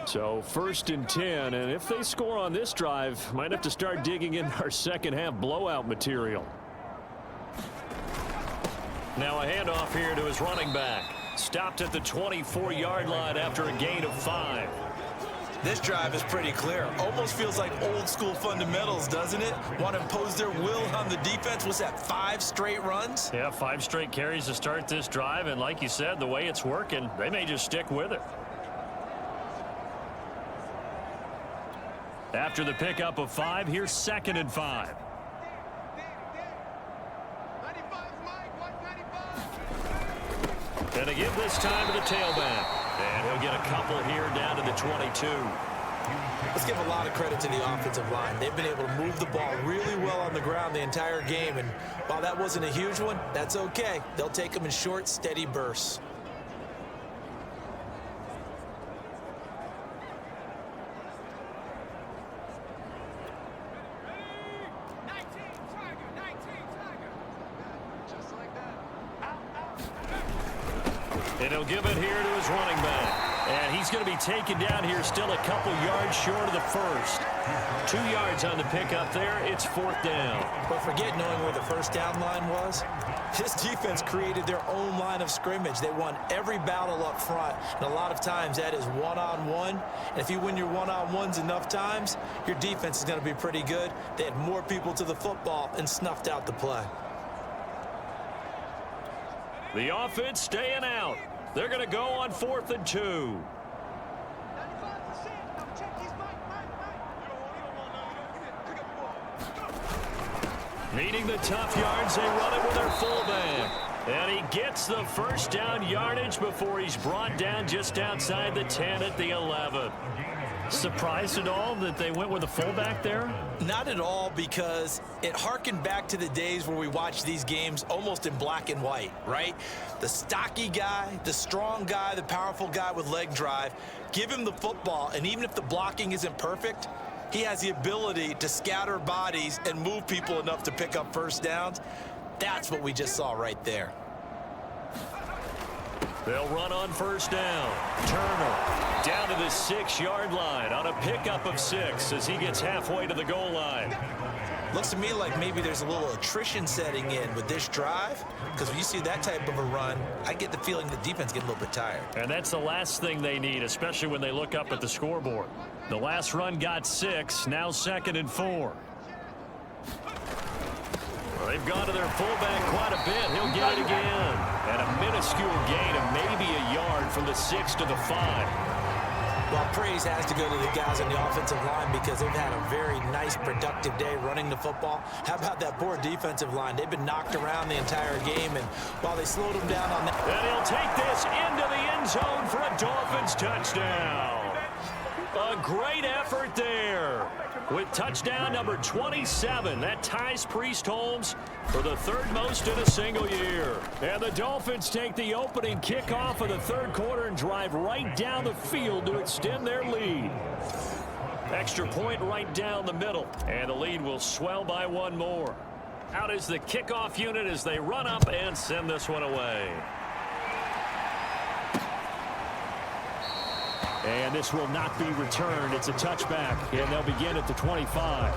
So 1st and 10, and if they score on this drive, might have to start digging in our second half blowout material. Now a handoff here to his running back. Stopped at the 24-yard line after a gain of 5. This drive is pretty clear. Almost feels like old school fundamentals, doesn't it? Want to impose their will on the defense. Was that 5 straight runs? Yeah, 5 straight carries to start this drive, and like you said, the way it's working, they may just stick with it. After the pickup of 5, here's 2nd and 5. And to give this time to the tailback. And he'll get a couple here down to the 22. Let's give a lot of credit to the offensive line. They've been able to move the ball really well on the ground the entire game. And while that wasn't a huge one, that's okay. They'll take them in short, steady bursts. And he'll give it here to his running back. And he's going to be taken down here still a couple yards short of the first. 2 yards on the pickup there. It's 4th down. But forget knowing where the first down line was. This defense created their own line of scrimmage. They won every battle up front. And a lot of times that is one-on-one. And if you win your one-on-ones enough times, your defense is going to be pretty good. They had more people to the football and snuffed out the play. The offense staying out. They're going to go on 4th and 2. Needing the tough yards, they run it with their fullback. And he gets the first down yardage before he's brought down just outside the 10 at the 11. Surprised at all that they went with a fullback there? Not at all, because it harkened back to the days where we watched these games almost in black and white, right? The stocky guy, the strong guy, the powerful guy with leg drive, give him the football, and even if the blocking isn't perfect, he has the ability to scatter bodies and move people enough to pick up first downs. That's what we just saw right there. They'll run on first down. Turner down to the 6-yard line on a pickup of 6 as he gets halfway to the goal line. Looks to me like maybe there's a little attrition setting in with this drive, because when you see that type of a run, I get the feeling the defense gets a little bit tired. And that's the last thing they need, especially when they look up at the scoreboard. The last run got 6, now 2nd and 4. Well, they've gone to their fullback quite a bit. He'll get it again. And a minuscule gain of maybe a yard from the 6 to the 5. Well, praise has to go to the guys on the offensive line because they've had a very nice, productive day running the football. How about that poor defensive line? They've been knocked around the entire game, and while they slowed them down on that... And he'll take this into the end zone for a Dolphins touchdown. A great effort there. With touchdown number 27, that ties Priest Holmes for the 3rd most in a single year. And the Dolphins take the opening kickoff of the 3rd quarter and drive right down the field to extend their lead. Extra point right down the middle, and the lead will swell by 1 more. Out is the kickoff unit as they run up and send this one away. And this will not be returned. It's a touchback, and they'll begin at the 25.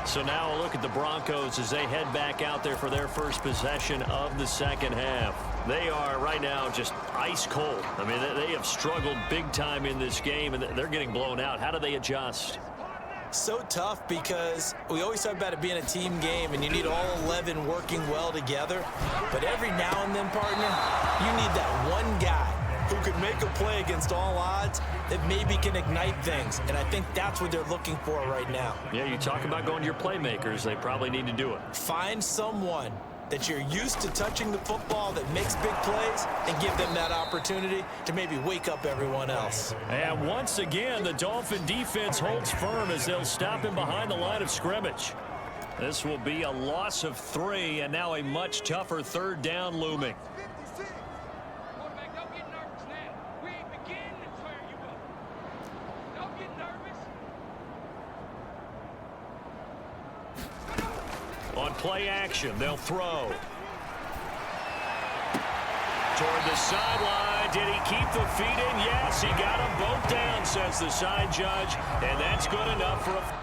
So now a look at the Broncos as they head back out there for their first possession of the second half. They are right now just ice cold. I mean, they have struggled big time in this game, and they're getting blown out. How do they adjust? So tough, because we always talk about it being a team game, and you need all 11 working well together. But every now and then, partner, you need that one guy who could make a play against all odds that maybe can ignite things. And I think that's what they're looking for right now. Yeah, you talk about going to your playmakers. They probably need to do it. Find someone that you're used to touching the football that makes big plays and give them that opportunity to maybe wake up everyone else. And once again, the Dolphin defense holds firm as they'll stop him behind the line of scrimmage. This will be a loss of 3, and now a much tougher 3rd down looming. On play action, they'll throw. Toward the sideline. Did he keep the feet in? Yes, he got them both down, says the side judge. And that's good enough for a...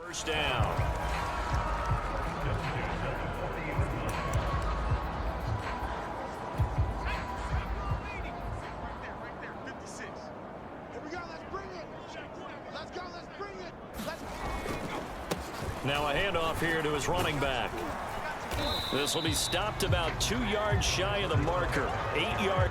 First down. Now a handoff here to his running back. This will be stopped about 2 yards shy of the marker. 8 yard.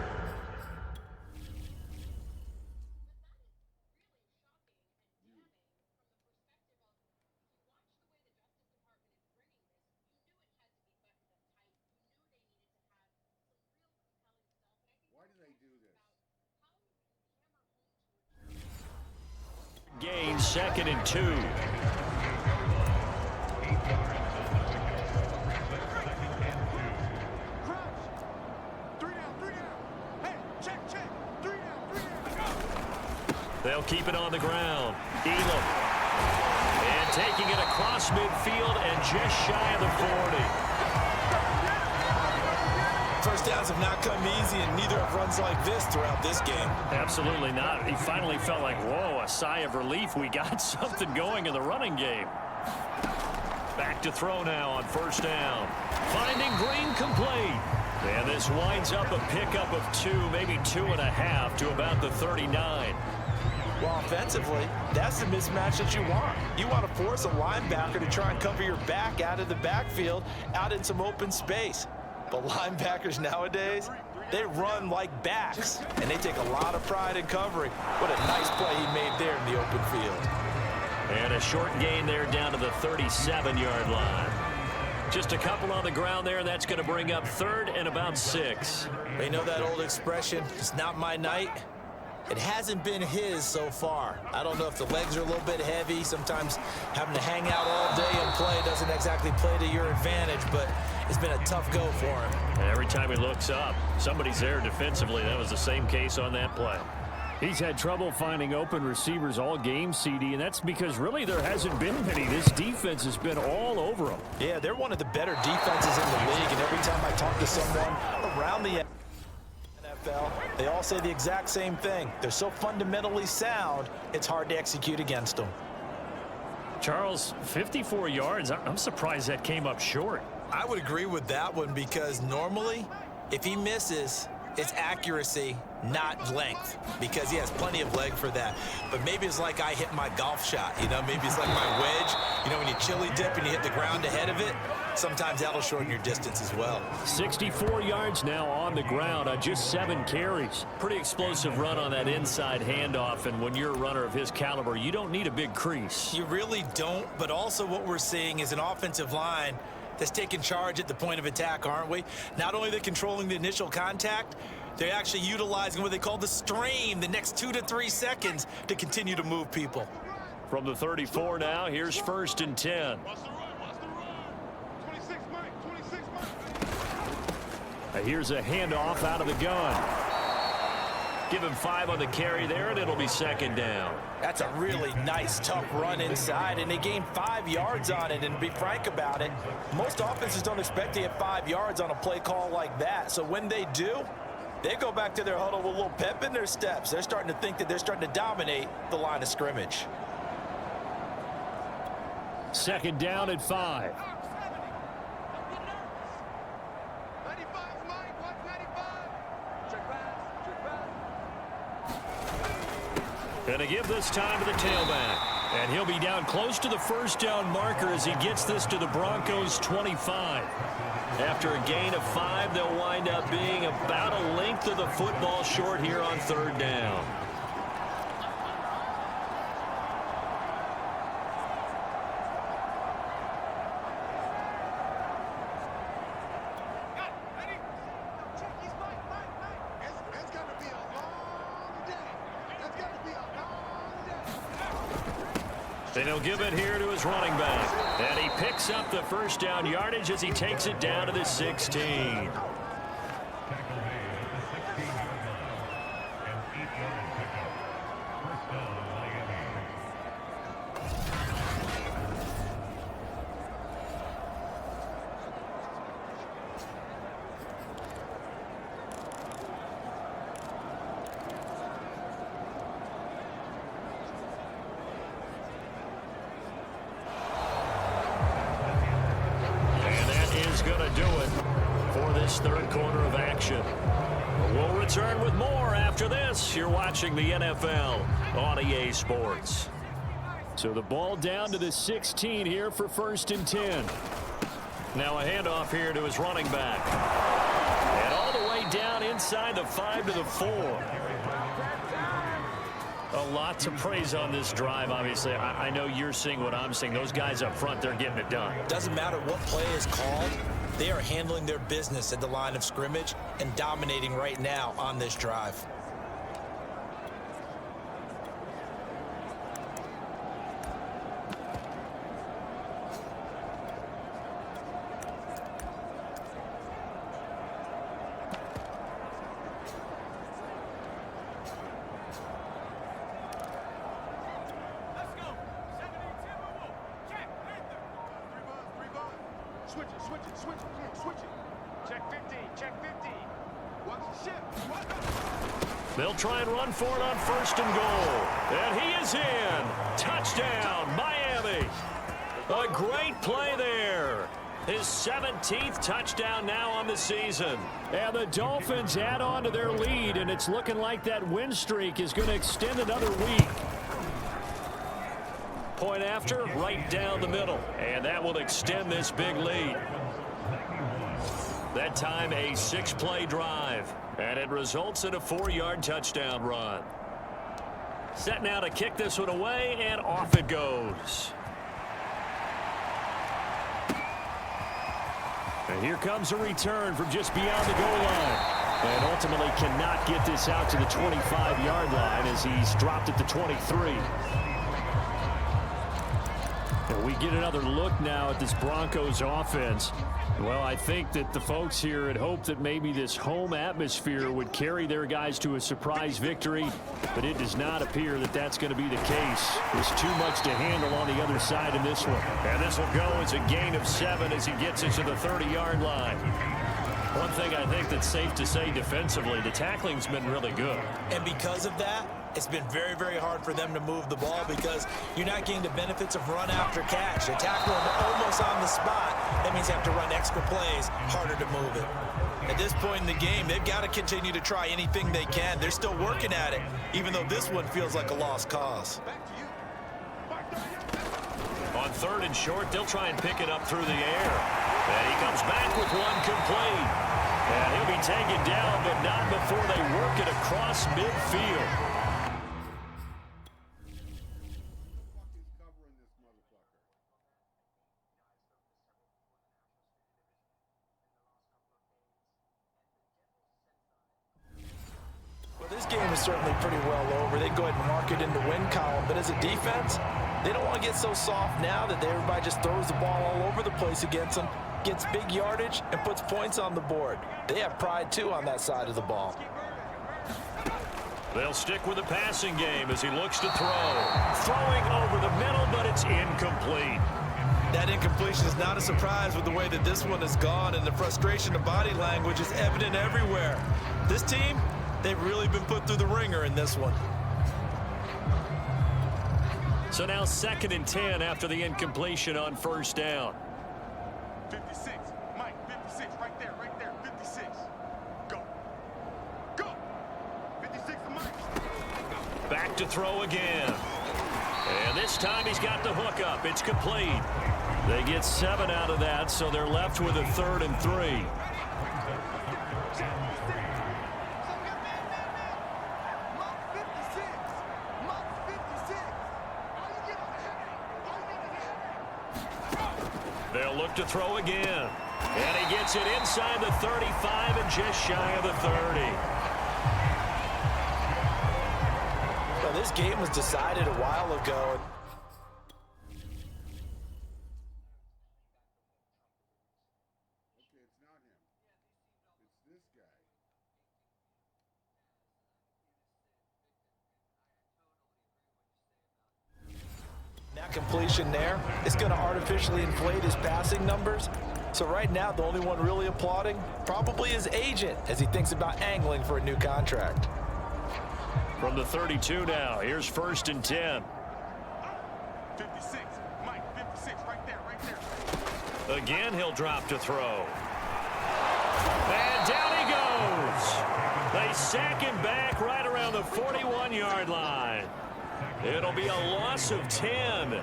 Gain 2nd and 2. They'll keep it on the ground. Elam. And taking it across midfield and just shy of the 40. First downs have not come easy, and neither have runs like this throughout this game. Absolutely not. He finally felt like, whoa, a sigh of relief. We got something going in the running game. Back to throw now on 1st down. Finding Green complete. And this winds up a pickup of 2, maybe 2.5 to about the 39. Well, offensively, that's the mismatch that you want. You want to force a linebacker to try and cover your back out of the backfield, out in some open space. But linebackers nowadays, they run like backs, and they take a lot of pride in covering. What a nice play he made there in the open field. And a short gain there down to the 37-yard line. Just a couple on the ground there, and that's going to bring up 3rd and about 6. They know that old expression, it's not my night. It hasn't been his so far. I don't know if the legs are a little bit heavy. Sometimes having to hang out all day and play doesn't exactly play to your advantage, but it's been a tough go for him. And every time he looks up, somebody's there defensively. That was the same case on that play. He's had trouble finding open receivers all game, CD, and that's because really there hasn't been many. This defense has been all over him. Yeah, they're one of the better defenses in the league, and every time I talk to someone around the NFL, they all say the exact same thing. They're so fundamentally sound, it's hard to execute against them. Charles, 54 yards. I'm surprised that came up short. I would agree with that one because normally, if he misses, it's accuracy, not length, because he has plenty of leg for that. But maybe it's like I hit my golf shot, you know, maybe it's like my wedge. You know, when you chili dip and you hit the ground ahead of it, sometimes that'll shorten your distance as well. 64 yards now on the ground on just 7 carries. Pretty explosive run on that inside handoff, and when you're a runner of his caliber, you don't need a big crease. You really don't, but also what we're seeing is an offensive line that's taking charge at the point of attack, aren't we? Not only are they controlling the initial contact, they're actually utilizing what they call the stream, the next 2 to 3 seconds to continue to move people. From the 34 now, here's 1st and 10. Here's a handoff out of the gun. Give him 5 on the carry there, and it'll be 2nd down. That's a really nice, tough run inside, and they gained 5 yards on it. And to be frank about it, most offenses don't expect to get 5 yards on a play call like that. So when they do, they go back to their huddle with a little pep in their steps. They're starting to think that they're starting to dominate the line of scrimmage. 2nd down at 5. And to give this time to the tailback. And he'll be down close to the 1st down marker as he gets this to the Broncos 25. After a gain of 5, they'll wind up being about a length of the football short here on 3rd down. And he'll give it here to his running back. And he picks up the 1st down yardage as he takes it down to the 16. Do it for this 3rd quarter of action. We'll return with more after this. You're watching the NFL on EA Sports. So the ball down to the 16 here for 1st and 10. Now a handoff here to his running back. And all the way down inside the 5 to the 4. A lot to praise on this drive, obviously. I know you're seeing what I'm seeing. Those guys up front, they're getting it done. Doesn't matter what play is called. They are handling their business at the line of scrimmage and dominating right now on this drive. They'll try and run for it on 1st and goal. And he is in. Touchdown, Miami. A great play there. His 17th touchdown now on the season. And the Dolphins add on to their lead, and it's looking like that win streak is going to extend another week. Point after, right down the middle. And that will extend this big lead. That time a 6-play drive. And it results in a 4-yard touchdown run. Set now to kick this one away, and off it goes. And here comes a return from just beyond the goal line. And ultimately cannot get this out to the 25-yard line as he's dropped at the 23. And we get another look now at this Broncos offense. Well, I think that the folks here had hoped that maybe this home atmosphere would carry their guys to a surprise victory, but it does not appear that that's going to be the case. There's too much to handle on the other side in this one. And this will go as a gain of 7 as he gets it to the 30-yard line. One thing I think that's safe to say defensively, the tackling's been really good. And because of that, it's been very, very hard for them to move the ball because you're not getting the benefits of run after catch. They tackle them almost on the spot. That means you have to run extra plays, harder to move it. At this point in the game, they've got to continue to try anything they can. They're still working at it, even though this one feels like a lost cause. On 3rd and short, they'll try and pick it up through the air. And he comes back with one complete. And he'll be taken down, but not before they work it across midfield. This game is certainly pretty well over. They go ahead and mark it in the win column. But as a defense, they don't want to get so soft now that everybody just throws the ball all over the place against them, gets big yardage, and puts points on the board. They have pride, too, on that side of the ball. They'll stick with the passing game as he looks to throw. Throwing over the middle, but it's incomplete. That incompletion is not a surprise with the way that this one has gone, and the frustration of body language is evident everywhere. This team, they've really been put through the ringer in this one. So now 2nd and 10 after the incompletion on 1st down. 56, Mike, 56, right there, 56. Go. Go. 56 to Mike. Back to throw again. And this time he's got the hook up. It's complete. They get 7 out of that, so they're left with a 3rd and 3. They'll look to throw again. And he gets it inside the 35 and just shy of the 30. Well, this game was decided a while ago. Okay, it's not him. It's this guy. That completion there is going to artificially inflate his passing numbers. So right now, the only one really applauding probably his agent as he thinks about angling for a new contract. From the 32 now, here's 1st and 10. 56, Mike, 56, right there. Again, he'll drop to throw. And down he goes. They sack him back right around the 41-yard line. It'll be a loss of 10.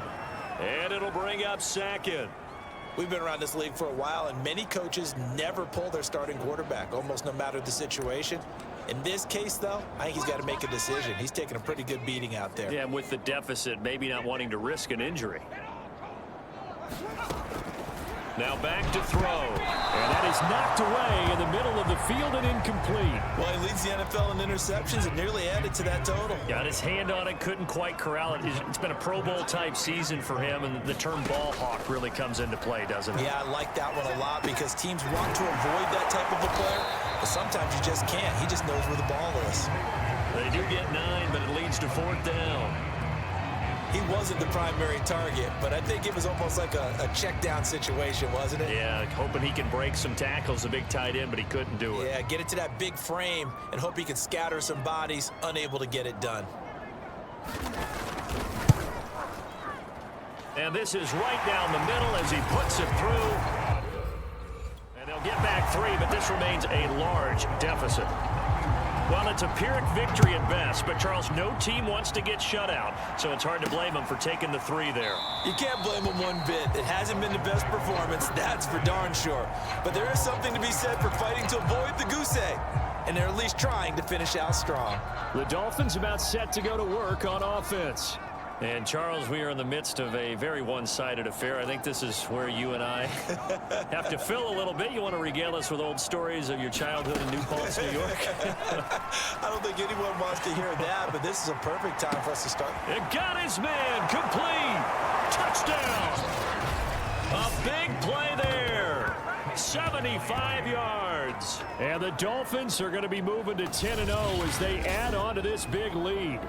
And it'll bring up second. We've been around this league for a while, and many coaches never pull their starting quarterback, almost no matter the situation. In this case, though, I think he's got to make a decision. He's taking a pretty good beating out there. Yeah, and with the deficit, maybe not wanting to risk an injury. Now back to throw. And that is knocked away in the middle of the field and incomplete. Well, he leads the NFL in interceptions and nearly added to that total. Got his hand on it, couldn't quite corral it. It's been a Pro Bowl type season for him, and the term ball hawk really comes into play, doesn't it? Yeah, I like that one a lot because teams want to avoid that type of a player, but sometimes you just can't. He just knows where the ball is. They do get 9, but it leads to 4th down. He wasn't the primary target, but I think it was almost like a check down situation, wasn't it? Yeah, hoping he can break some tackles, a big tight end, but he couldn't do it. Yeah, get it to that big frame and hope he can scatter some bodies, unable to get it done. And this is right down the middle as he puts it through. And they'll get back 3, but this remains a large deficit. Well, it's a Pyrrhic victory at best, but Charles, no team wants to get shut out, so it's hard to blame them for taking the 3 there. You can't blame them one bit. It hasn't been the best performance, that's for darn sure. But there is something to be said for fighting to avoid the goose egg, and they're at least trying to finish out strong. The Dolphins about set to go to work on offense. And, Charles, we are in the midst of a very one-sided affair. I think this is where you and I have to fill a little bit. You want to regale us with old stories of your childhood in New Paltz, New York? I don't think anyone wants to hear that, but this is a perfect time for us to start. It got his man complete. Touchdown. A big play there. 75 yards. And the Dolphins are going to be moving to 10-0 as they add on to this big lead.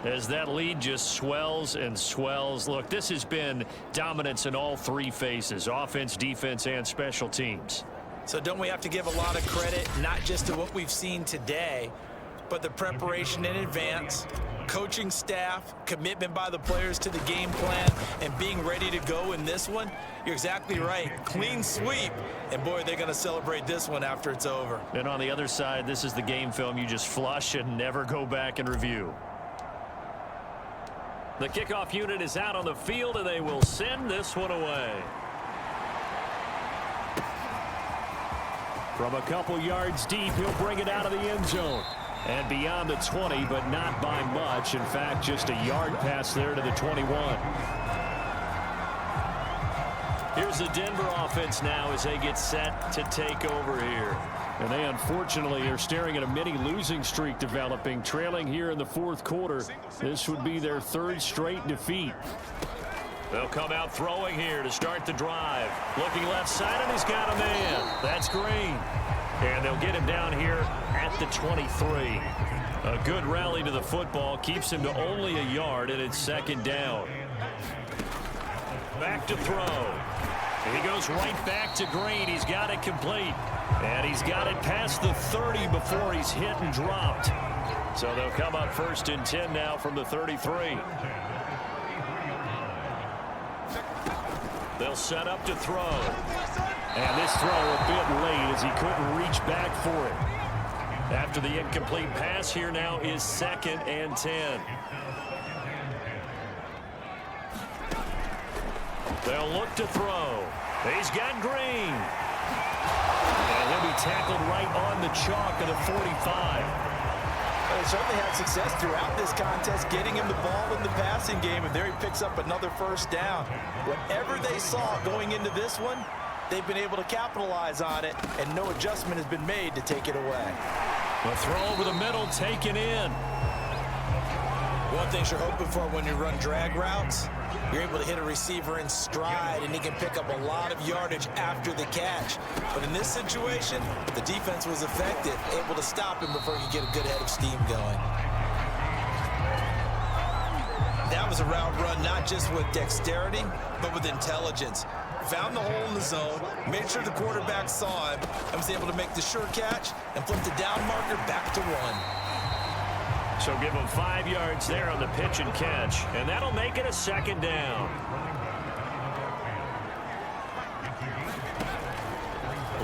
As that lead just swells and swells. Look, this has been dominance in all 3 phases, offense, defense, and special teams. So don't we have to give a lot of credit, not just to what we've seen today, but the preparation in advance, coaching staff, commitment by the players to the game plan, and being ready to go in this one? You're exactly right. Clean sweep. And, boy, they're going to celebrate this one after it's over. And on the other side, this is the game film you just flush and never go back and review. The kickoff unit is out on the field, and they will send this one away. From a couple yards deep, he'll bring it out of the end zone. And beyond the 20, but not by much. In fact, just a yard pass there to the 21. Here's the Denver offense now as they get set to take over here. And they unfortunately are staring at a mini losing streak developing, trailing here in the 4th quarter. This would be their 3rd straight defeat. They'll come out throwing here to start the drive. Looking left side, and he's got a man. That's Green. And they'll get him down here at the 23. A good rally to the football keeps him to only a yard, and it's 2nd down. Back to throw. He goes right back to Green. He's got it complete. And he's got it past the 30 before he's hit and dropped. So they'll come up 1st and 10 now from the 33. They'll set up to throw. And this throw a bit late as he couldn't reach back for it. After the incomplete pass, here now is 2nd and 10. They'll look to throw. He's got Green. And he'll be tackled right on the chalk of the 45. They certainly had success throughout this contest, getting him the ball in the passing game, and there he picks up another 1st down. Whatever they saw going into this one, they've been able to capitalize on it, and no adjustment has been made to take it away. The throw over the middle taken in. One thing you're hoping for when you run drag routes, you're able to hit a receiver in stride, and he can pick up a lot of yardage after the catch. But in this situation, the defense was effective, able to stop him before he could get a good head of steam going. That was a route run not just with dexterity, but with intelligence. Found the hole in the zone, made sure the quarterback saw him, and was able to make the sure catch and flip the down marker back to 1. So give him 5 yards there on the pitch and catch, and that'll make it a 2nd down.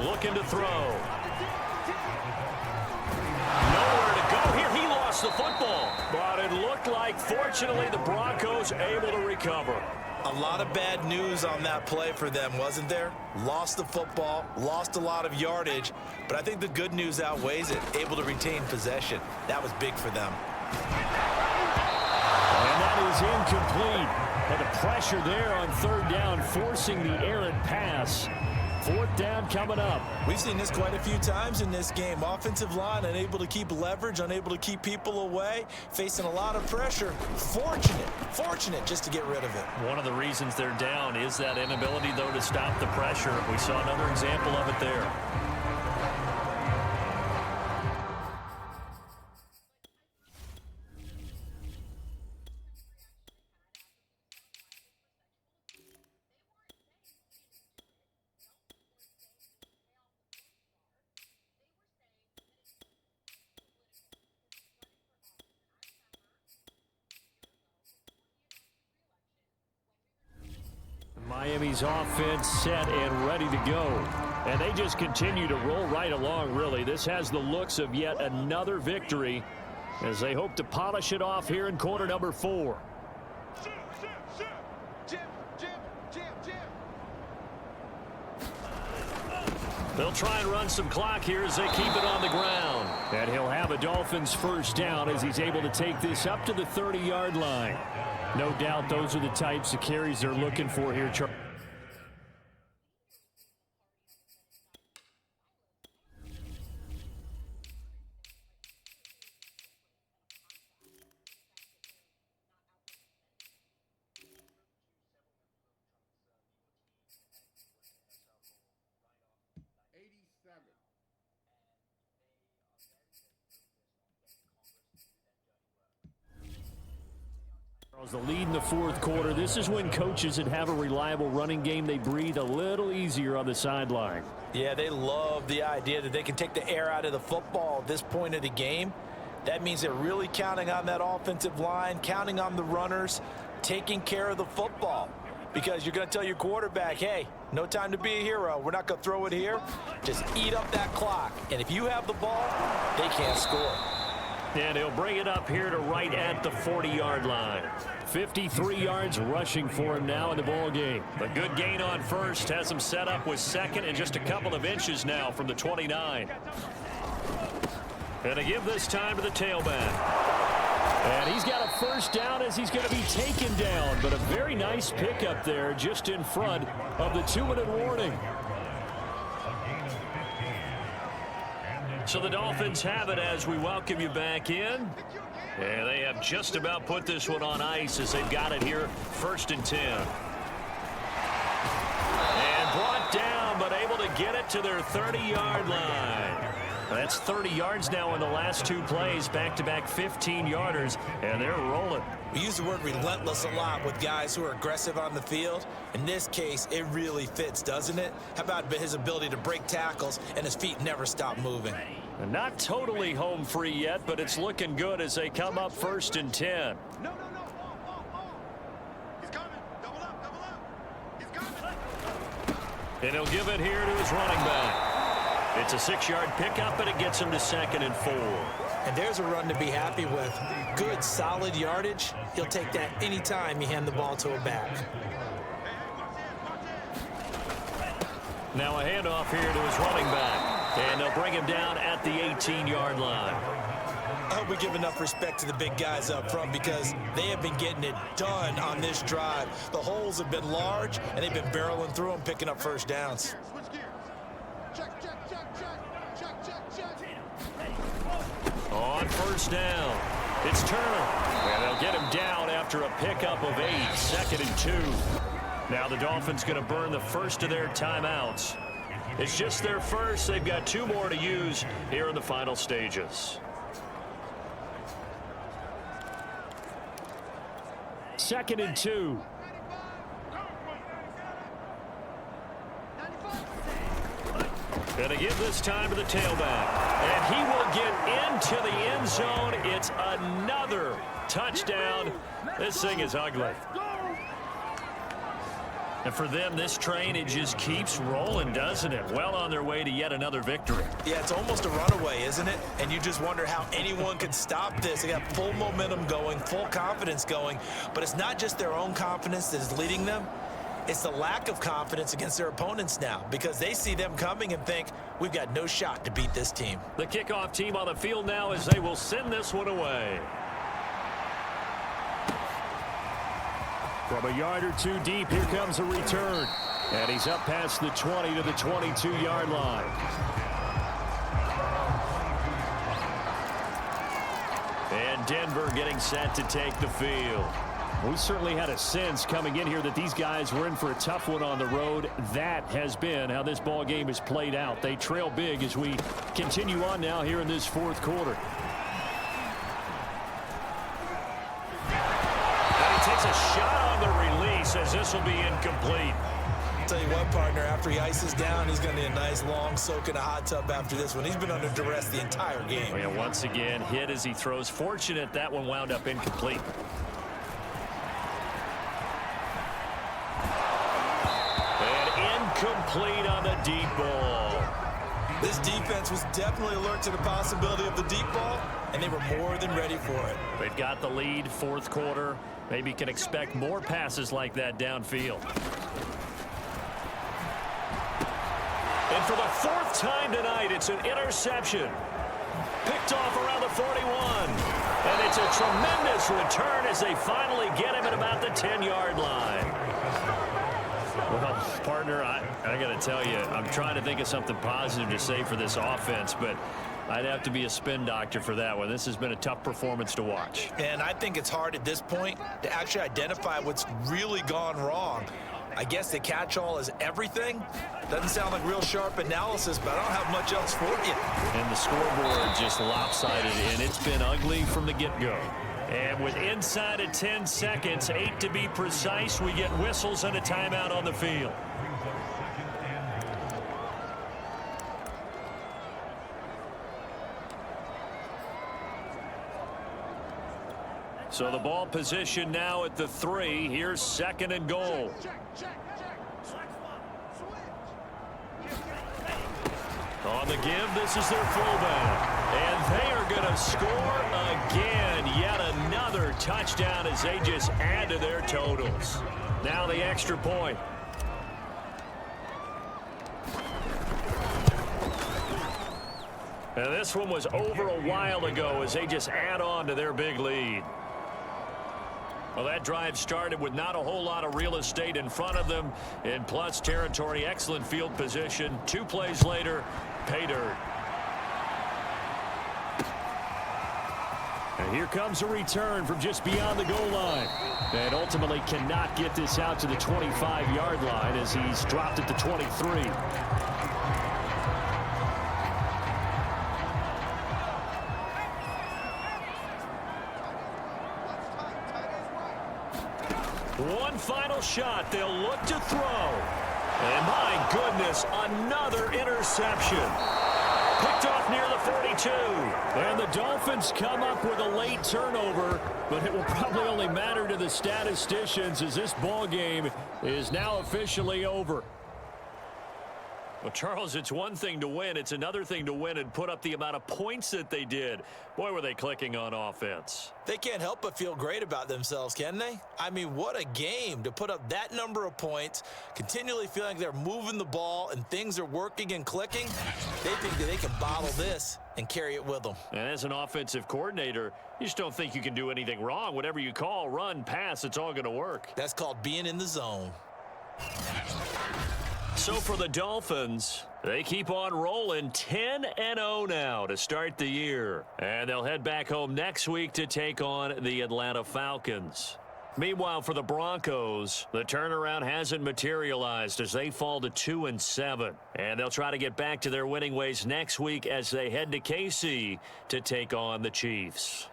Looking to throw. Nowhere to go here. He lost the football, but it looked like Mike. Fortunately, the Broncos able to recover. A lot of bad news on that play for them, wasn't there? Lost the football, lost a lot of yardage, but I think the good news outweighs it. Able to retain possession. That was big for them. And that is incomplete. But the pressure there on third down, forcing the errant pass. Fourth down coming up. We've seen this quite a few times in this game. Offensive line unable to keep leverage, unable to keep people away, facing a lot of pressure. Fortunate just to get rid of it. One of the reasons they're down is that inability, though, to stop the pressure. We saw another example of it there. Miami's offense set and ready to go. And they just continue to roll right along, really. This has the looks of yet another victory as they hope to polish it off here in quarter number 4. They'll try and run some clock here as they keep it on the ground. And he'll have a Dolphins first down as he's able to take this up to the 30-yard line. No doubt those are the types of carries they're looking for here, Charlie. The lead in the fourth quarter. This is when coaches that have a reliable running game, they breathe a little easier on the sideline. Yeah, they love the idea that they can take the air out of the football at this point of the game. That means they're really counting on that offensive line, counting on the runners, taking care of the football. Because you're going to tell your quarterback, hey, no time to be a hero. We're not going to throw it here. Just eat up that clock. And if you have the ball, they can't score. And he'll bring it up here to right at the 40-yard line. 53 yards rushing for him now in the ball game. A good gain on first has him set up with second and just a couple of inches now from the 29. And to give this time to the tailback. And he's got a first down as he's going to be taken down. But a very nice pickup there just in front of the 2-minute warning. So the Dolphins have it as we welcome you back in. And they have just about put this one on ice as they've got it here, 1st and 10. And brought down, but able to get it to their 30-yard line. That's 30 yards now in the last 2 plays, back-to-back 15-yarders, and they're rolling. We use the word relentless a lot with guys who are aggressive on the field. In this case, it really fits, doesn't it? How about his ability to break tackles and his feet never stop moving? And not totally home free yet, but it's looking good as they come up 1st and 10. No. He's coming. Double up. He's coming. And he'll give it here to his running back. It's a 6-yard pickup, and it gets him to 2nd and 4. And there's a run to be happy with. Good, solid yardage. He'll take that anytime you hand the ball to a back. Now a handoff here to his running back. And they'll bring him down at the 18-yard line. I hope we give enough respect to the big guys up front because they have been getting it done on this drive. The holes have been large, and they've been barreling through them, picking up first downs. Switch gears. Check. On first down, it's Turner. And they'll get him down after a pickup of 8, 2nd and 2. Now the Dolphins going to burn the first of their timeouts. It's just their first. They've got 2 more to use here in the final stages. 2nd and 2. Going to give this time to the tailback. And he will get into the end zone. It's another touchdown. This thing is ugly. And for them, this train, it just keeps rolling, doesn't it? Well on their way to yet another victory. Yeah, it's almost a runaway, isn't it? And you just wonder how anyone could stop this. They got full momentum going, full confidence going. But it's not just their own confidence that is leading them. It's the lack of confidence against their opponents now, because they see them coming and think, we've got no shot to beat this team. The kickoff team on the field now as they will send this one away. From a yard or two deep, here comes a return. And he's up past the 20 to the 22-yard line. And Denver getting set to take the field. We certainly had a sense coming in here that these guys were in for a tough one on the road. That has been how this ball game has played out. They trail big as we continue on now here in this fourth quarter. And he takes a shot on the release as this will be incomplete. I'll tell you what, partner, after he ices down, he's going to need a nice long soak in a hot tub after this one. He's been under duress the entire game. Well, yeah, once again, hit as he throws. Fortunate that one wound up incomplete. Complete on the deep ball. This defense was definitely alert to the possibility of the deep ball, and they were more than ready for it. They've got the lead, fourth quarter. Maybe can expect more passes like that downfield. And for the fourth time tonight, it's an interception. Picked off around the 41. And it's a tremendous return as they finally get him at about the 10-yard line. Well, partner, I got to tell you, I'm trying to think of something positive to say for this offense, but I'd have to be a spin doctor for that one. This has been a tough performance to watch. And I think it's hard at this point to actually identify what's really gone wrong. I guess the catch-all is everything. Doesn't sound like real sharp analysis, but I don't have much else for you. And the scoreboard just lopsided, and it's been ugly from the get-go. And with inside of 10 seconds, 8 to be precise, we get whistles and a timeout on the field. So the ball position now at the 3. Here's second and goal. On the give, this is their fullback. And they are going to score again. Yet another touchdown as they just add to their totals. Now the extra point. And this one was over a while ago as they just add on to their big lead. Well, that drive started with not a whole lot of real estate in front of them in plus territory. Excellent field position. 2 plays later, pay dirt. And here comes a return from just beyond the goal line. And ultimately cannot get this out to the 25-yard line as he's dropped at the 23. One final shot. They'll look to throw. And my goodness, another interception. Picked off near the 42. And the Dolphins come up with a late turnover, but it will probably only matter to the statisticians as this ball game is now officially over. Well, Charles, it's one thing to win. It's another thing to win and put up the amount of points that they did. Boy, were they clicking on offense. They can't help but feel great about themselves, can they? I mean, what a game to put up that number of points, continually feeling like they're moving the ball and things are working and clicking. They think that they can bottle this and carry it with them. And as an offensive coordinator, you just don't think you can do anything wrong. Whatever you call, run, pass, it's all going to work. That's called being in the zone. So for the Dolphins, they keep on rolling 10-0 now to start the year. And they'll head back home next week to take on the Atlanta Falcons. Meanwhile, for the Broncos, the turnaround hasn't materialized as they fall to 2-7. And they'll try to get back to their winning ways next week as they head to KC to take on the Chiefs.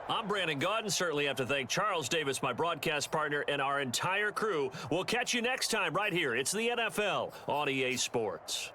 I'm Brandon Gaudin. Certainly have to thank Charles Davis, my broadcast partner, and our entire crew. We'll catch you next time right here. It's the NFL on EA Sports.